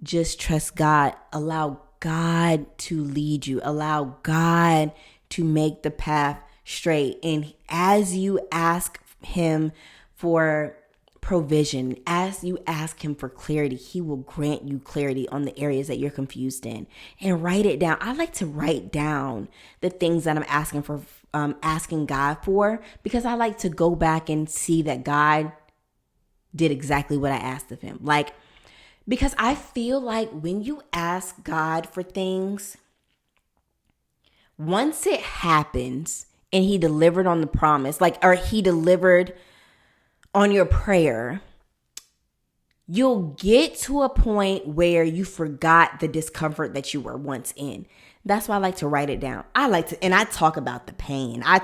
Just trust God. Allow God to lead you. Allow God to make the path straight. And as you ask him for provision, as you ask him for clarity, he will grant you clarity on the areas that you're confused in. And write it down. I like to write down the things that I'm asking God for, because I like to go back and see that God did exactly what I asked of him. Like, because I feel like when you ask God for things, once it happens and he delivered on the promise, or he delivered on your prayer, you'll get to a point where you forgot the discomfort that you were once in. That's why I like to write it down. And I talk about the pain. I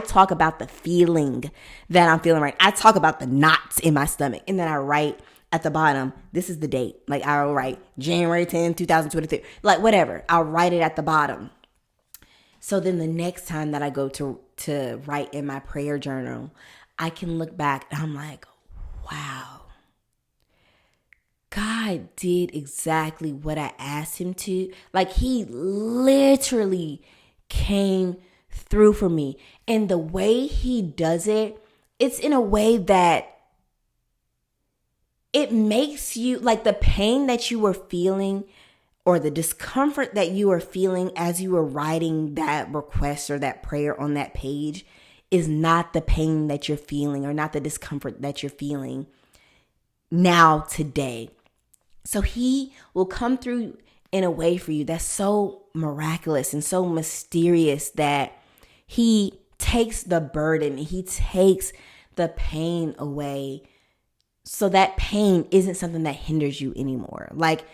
talk about the feeling that I'm feeling right. I talk about the knots in my stomach. And then I write at the bottom, this is the date. Like, I'll write January 10, 2023. Like, whatever. I'll write it at the bottom. So then the next time that I go to write in my prayer journal, I can look back and I'm like, wow. God did exactly what I asked him to. Like, he literally came through for me. And the way he does it, it's in a way that it makes you, like, the pain that you were feeling or the discomfort that you were feeling as you were writing that request or that prayer on that page is not the pain that you're feeling or not the discomfort that you're feeling now today. So he will come through in a way for you that's so miraculous and so mysterious that he takes the burden, he takes the pain away, so that pain isn't something that hinders you anymore. Like,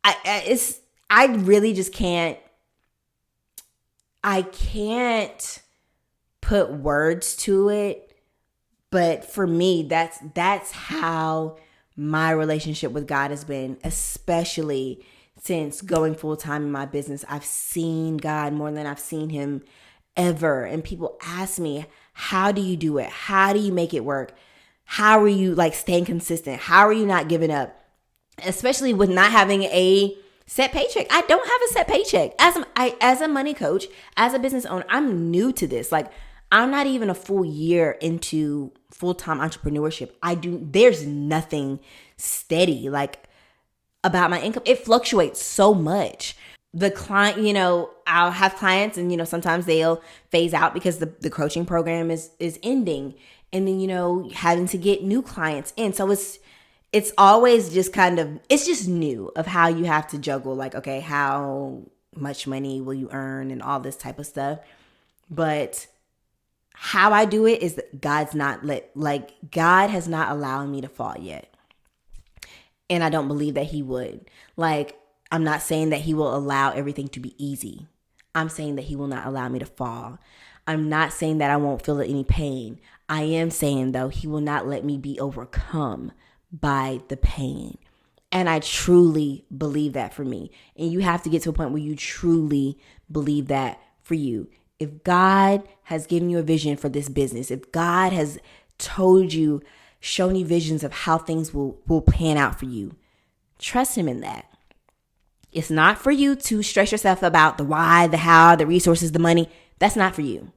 I really just can't put words to it, but for me, that's how my relationship with God has been, especially since going full time in my business. I've seen God more than I've seen him ever. And people ask me, how do you do it? How do you make it work? How are you, like, staying consistent? How are you not giving up? Especially with not having a set paycheck. I don't have a set paycheck. As a money coach, as a business owner, I'm new to this. Like, I'm not even a full year into full-time entrepreneurship. There's nothing steady like about my income. It fluctuates so much. The client, I'll have clients and, sometimes they'll phase out because the coaching program is ending. And then, having to get new clients in. So it's always just it's just new of how you have to juggle, like, okay, how much money will you earn and all this type of stuff. But how I do it is that God has not allowed me to fall yet. And I don't believe that he would. Like, I'm not saying that he will allow everything to be easy. I'm saying that he will not allow me to fall. I'm not saying that I won't feel any pain. I am saying, though, he will not let me be overcome by the pain. And I truly believe that for me. And you have to get to a point where you truly believe that for you. If God has given you a vision for this business, if God has told you, shown you visions of how things will pan out for you, trust him in that. It's not for you to stress yourself about the why, the how, the resources, the money. That's not for you.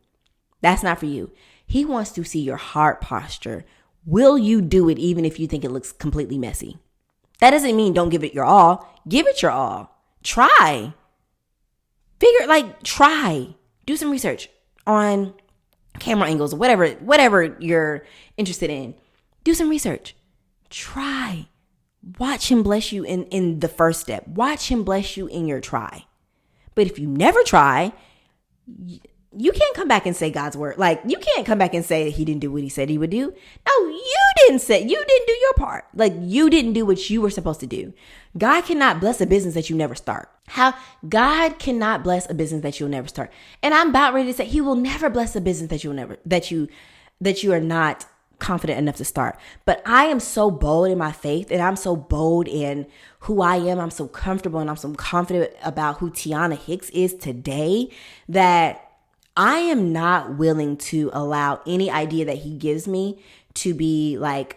That's not for you. He wants to see your heart posture. Will you do it even if you think it looks completely messy? That doesn't mean don't give it your all. Give it your all. Try. Try. Do some research on camera angles or whatever you're interested in. Do some research. Try. Watch him bless you in the first step. Watch him bless you in your try. But if you never try, you can't come back and say God's word. Like, you can't come back and say that he didn't do what he said he would do. No, you didn't do your part. Like, you didn't do what you were supposed to do. God cannot bless a business that you never start. God cannot bless a business that you'll never start. And I'm about ready to say he will never bless a business that you are not confident enough to start. But I am so bold in my faith, and I'm so bold in who I am. I'm so comfortable and I'm so confident about who Tiana Hicks is today that I am not willing to allow any idea that he gives me to be like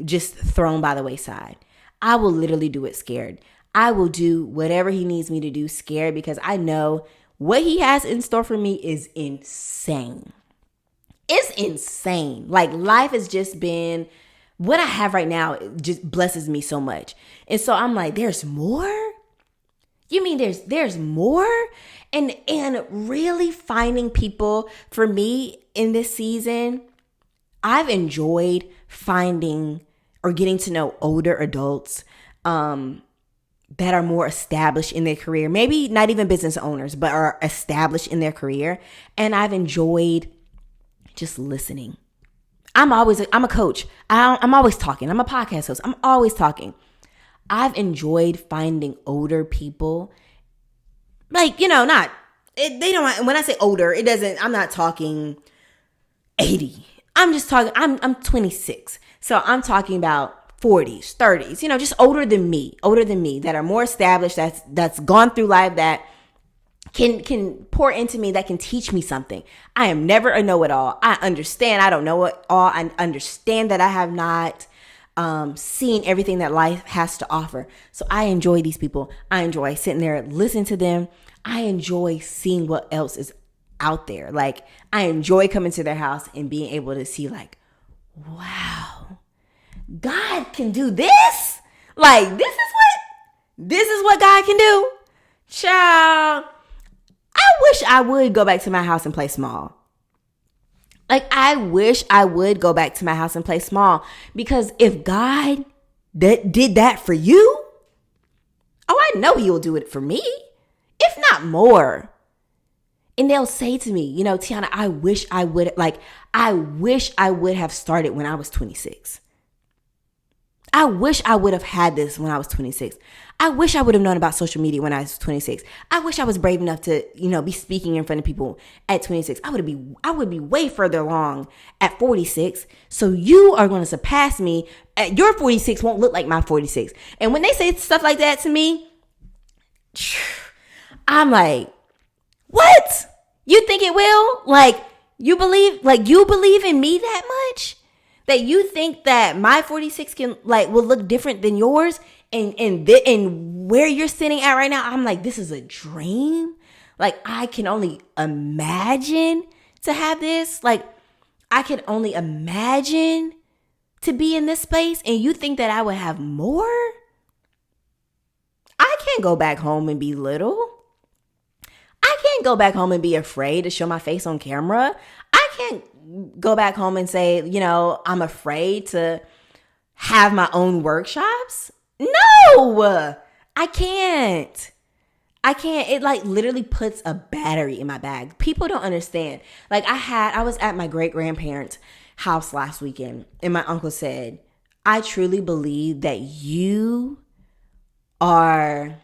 just thrown by the wayside. I will literally do it scared. I will do whatever he needs me to do scared, because I know what he has in store for me is insane. It's insane. Like, life has just been, what I have right now, it just blesses me so much. And so I'm like, there's more? You mean there's more? And really finding people for me in this season, I've enjoyed finding or getting to know older adults that are more established in their career. Maybe not even business owners, but are established in their career. And I've enjoyed just listening. I'm a coach. I'm always talking. I'm a podcast host. I'm always talking. I've enjoyed finding older people. Like, they don't, when I say older, I'm not talking 80. I'm just talking, I'm 26. So I'm talking about 40s, 30s, just older than me that are more established, that's gone through life, that can pour into me, that can teach me something. I am never a know-it-all. I understand I don't know it all. I understand that I have not seen everything that life has to offer. So I enjoy these people. I enjoy sitting there, listening to them. I enjoy seeing what else is out there. Like, I enjoy coming to their house and being able to see, like, wow, God can do this. Like, this is what God can do. Child, I wish I would go back to my house and play small. Like, I wish I would go back to my house and play small, because if God did that for you, I know he will do it for me, if not more. And they'll say to me, Tiana, I wish I would have started when I was 26. I wish I would have had this when I was 26. I wish I would have known about social media when I was 26. I wish I was brave enough to, be speaking in front of people at 26. I would be way further along at 46. So you are going to surpass me. At your 46 won't look like my 46. And when they say stuff like that to me, I'm like, what? You think it will? Like, you believe in me that much? That you think that my 46 will look different than yours? And where you're sitting at right now, I'm like, this is a dream. Like, I can only imagine to have this. Like, I can only imagine to be in this space. And you think that I would have more? I can't go back home and be little. I can't go back home and be afraid to show my face on camera. I can't go back home and say, I'm afraid to have my own workshops. No, I can't. It like literally puts a battery in my bag. People don't understand. Like I was at my great grandparents' house last weekend and my uncle said, I truly believe that you are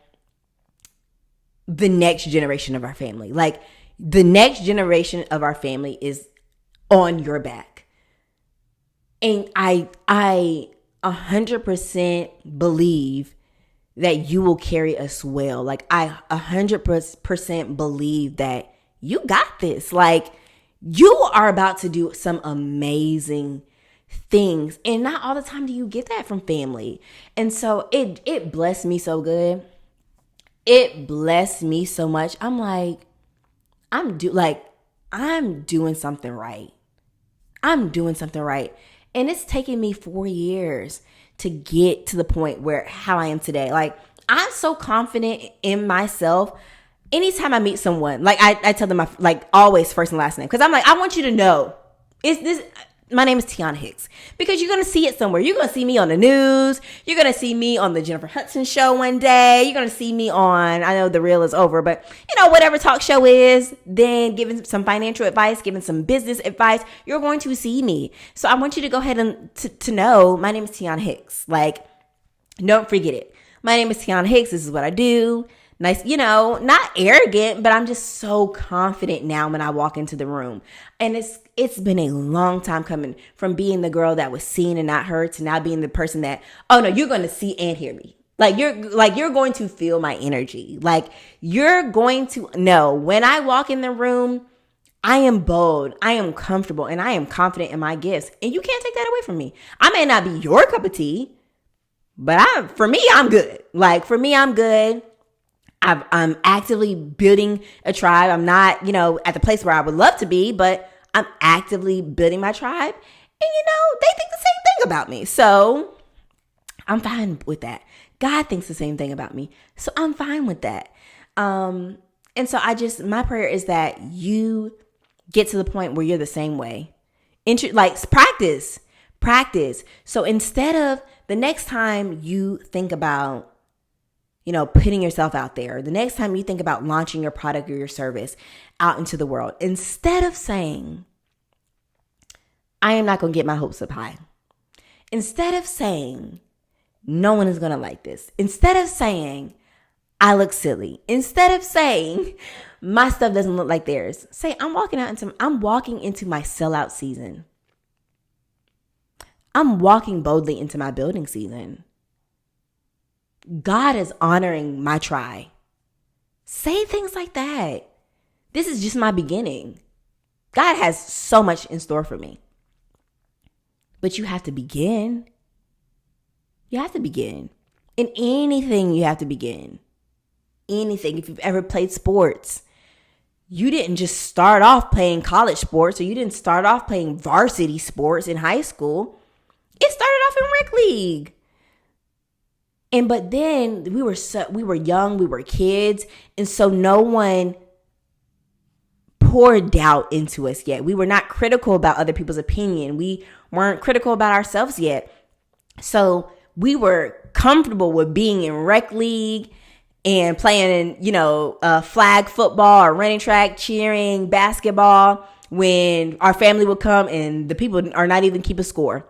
the next generation of our family. Like the next generation of our family is on your back. And I 100% believe that you will carry us well. Like I 100% believe that you got this. Like you are about to do some amazing things. And not all the time do you get that from family. And so it blessed me so good. It blessed me so much. I'm like, I'm doing something right. I'm doing something right. And it's taken me 4 years to get to the point where how I am today. Like, I'm so confident in myself. Anytime I meet someone, like I tell them always first and last name. Because I'm like, I want you to know, my name is Tiana Hicks. Because you're going to see it somewhere. You're going to see me on the news. You're going to see me on the Jennifer Hudson show one day. You're going to see me on, I know the reel is over, but whatever talk show is, then giving some financial advice, giving some business advice, you're going to see me. So I want you to go ahead and to know my name is Tiana Hicks. Like, don't forget it. My name is Tiana Hicks. This is what I do. Nice, not arrogant, but I'm just so confident now when I walk into the room. And it's been a long time coming from being the girl that was seen and not heard to now being the person that, oh no, you're going to see and hear me. You're going to feel my energy. Like you're going to know when I walk in the room, I am bold, I am comfortable, and I am confident in my gifts. And you can't take that away from me. I may not be your cup of tea, but for me, I'm good. Like for me, I'm good. I'm actively building a tribe. I'm not, at the place where I would love to be, but I'm actively building my tribe. And, they think the same thing about me. So I'm fine with that. God thinks the same thing about me. So I'm fine with that. And so my prayer is that you get to the point where you're the same way. Practice. So instead of the next time you think about putting yourself out there, the next time you think about launching your product or your service out into the world, instead of saying, I am not going to get my hopes up high. Instead of saying, no one is going to like this. Instead of saying, I look silly. Instead of saying, my stuff doesn't look like theirs. Say, I'm walking into my sellout season. I'm walking boldly into my building season. God is honoring my try. Say things like that. This is just my beginning. God has so much in store for me. But you have to begin. You have to begin. In anything, you have to begin. Anything. If you've ever played sports, you didn't just start off playing college sports, or you didn't start off playing varsity sports in high school. It started off in rec league. But then we were young, we were kids, and so no one poured doubt into us yet. We were not critical about other people's opinion. We weren't critical about ourselves yet. So we were comfortable with being in rec league and playing in, flag football or running track, cheering, basketball when our family would come and the people are not even keep a score.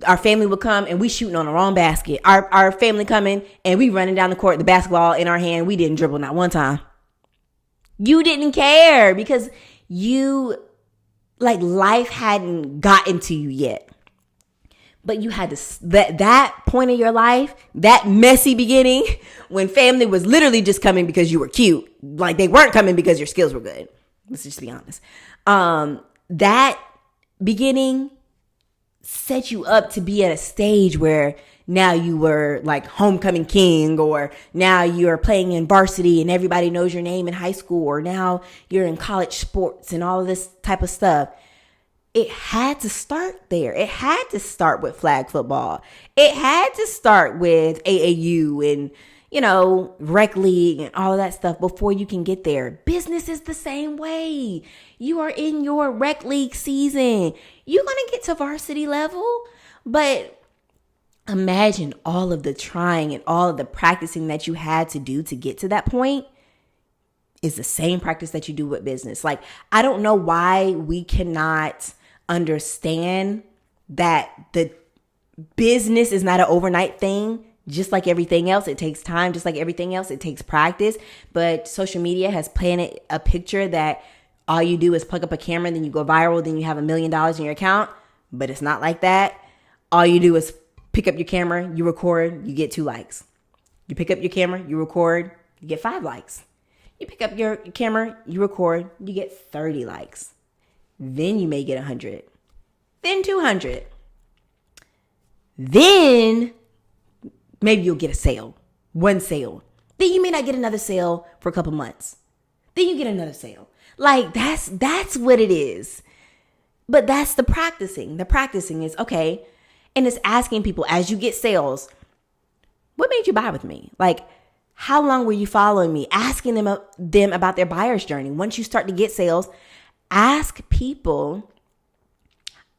Our family would come and we shooting on the wrong basket. Our family coming and we running down the court, the basketball in our hand. We didn't dribble not one time. You didn't care because life hadn't gotten to you yet. But you had that point in your life, that messy beginning when family was literally just coming because you were cute. Like they weren't coming because your skills were good. Let's just be honest. That beginning set you up to be at a stage where now you were like homecoming king, or now you're playing in varsity and everybody knows your name in high school, or now you're in college sports and all of this type of stuff. It had to start there. It had to start with flag football. It had to start with AAU and, rec league and all of that stuff before you can get there. Business is the same way. You are in your rec league season. You're going to get to varsity level, but imagine all of the trying and all of the practicing that you had to do to get to that point is the same practice that you do with business. Like, I don't know why we cannot understand that the business is not an overnight thing. Just like everything else, it takes time. Just like everything else, it takes practice. But social media has painted a picture that all you do is plug up a camera, then you go viral, then you have $1 million in your account. But it's not like that. All you do is pick up your camera, you record, you get 2 likes. You pick up your camera, you record, you get 5 likes. You pick up your camera, you record, you get 30 likes. Then you may get 100. Then 200. Then maybe you'll get a sale. 1 sale. Then you may not get another sale for a couple months. Then you get another sale. Like, that's what it is. But that's the practicing. The practicing is, okay, and it's asking people as you get sales, what made you buy with me? Like, how long were you following me? Asking them about their buyer's journey. Once you start to get sales, ask people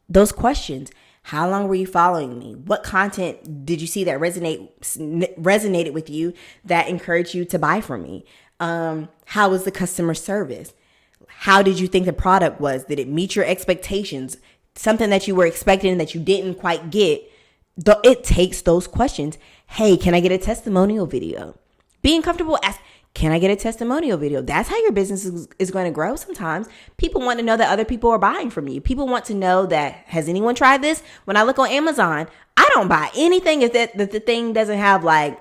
those questions. How long were you following me? What content did you see that resonated with you that encouraged you to buy from me? How was the customer service? How did you think the product was? Did it meet your expectations? Something that you were expecting that you didn't quite get. It takes those questions. Hey, can I get a testimonial video? Being comfortable asking, can I get a testimonial video? That's how your business is going to grow sometimes. People want to know that other people are buying from you. People want to know that, has anyone tried this? When I look on Amazon, I don't buy anything if the thing doesn't have like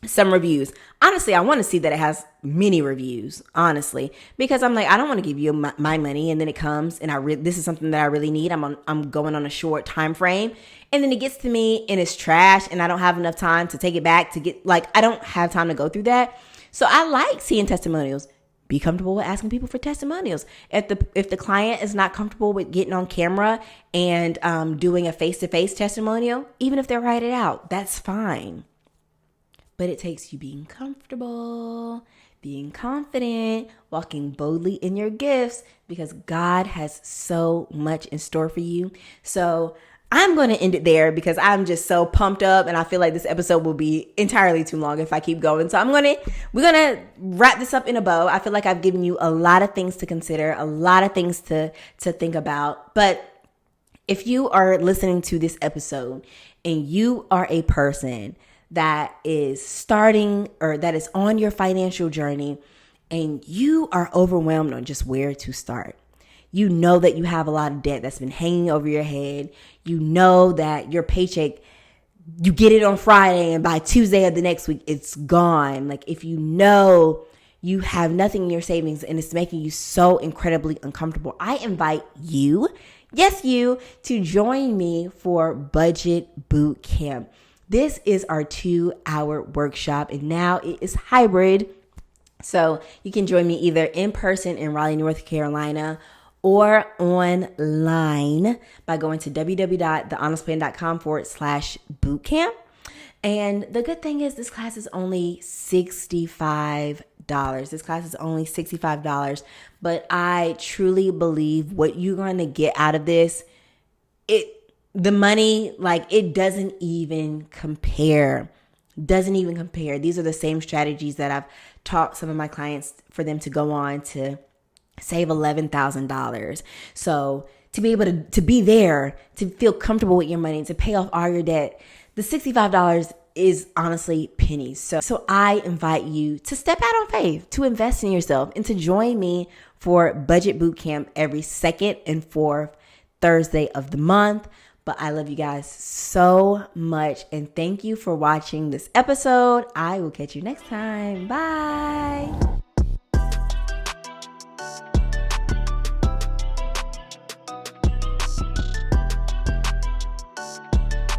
some reviews. Honestly, I want to see that it has many reviews, honestly, because I'm like, I don't want to give you my money and then it comes and this is something that I really need. I'm going on a short time frame. And then it gets to me and it's trash and I don't have enough time to take it back I don't have time to go through that. So I like seeing testimonials. Be comfortable with asking people for testimonials. If the client is not comfortable with getting on camera and doing a face-to-face testimonial, even if they write it out, that's fine. But it takes you being comfortable, being confident, walking boldly in your gifts, because God has so much in store for you. So I'm going to end it there because I'm just so pumped up and I feel like this episode will be entirely too long if I keep going. So we're going to wrap this up in a bow. I feel like I've given you a lot of things to consider, a lot of things to think about. But if you are listening to this episode and you are a person that is starting or that is on your financial journey and you are overwhelmed on just where to start, you know that you have a lot of debt that's been hanging over your head. You know that your paycheck, you get it on Friday and by Tuesday of the next week, it's gone. Like, if you know you have nothing in your savings and it's making you so incredibly uncomfortable, I invite you, yes, you, to join me for Budget Boot Camp. This is our 2-hour workshop and now it is hybrid. So you can join me either in person in Raleigh, North Carolina, or online by going to www.thehonestplan.com/bootcamp. And the good thing is this class is only $65. This class is only $65. But I truly believe what you're going to get out of this, the money, like, it doesn't even compare. These are the same strategies that I've taught some of my clients for them to go on to save $11,000. So to be able to be there, to feel comfortable with your money, to pay off all your debt, the $65 is honestly pennies. So I invite you to step out on faith, to invest in yourself, and to join me for Budget Boot Camp every second and fourth Thursday of the month. But I love you guys so much, and thank you for watching this episode. I will catch you next time. Bye.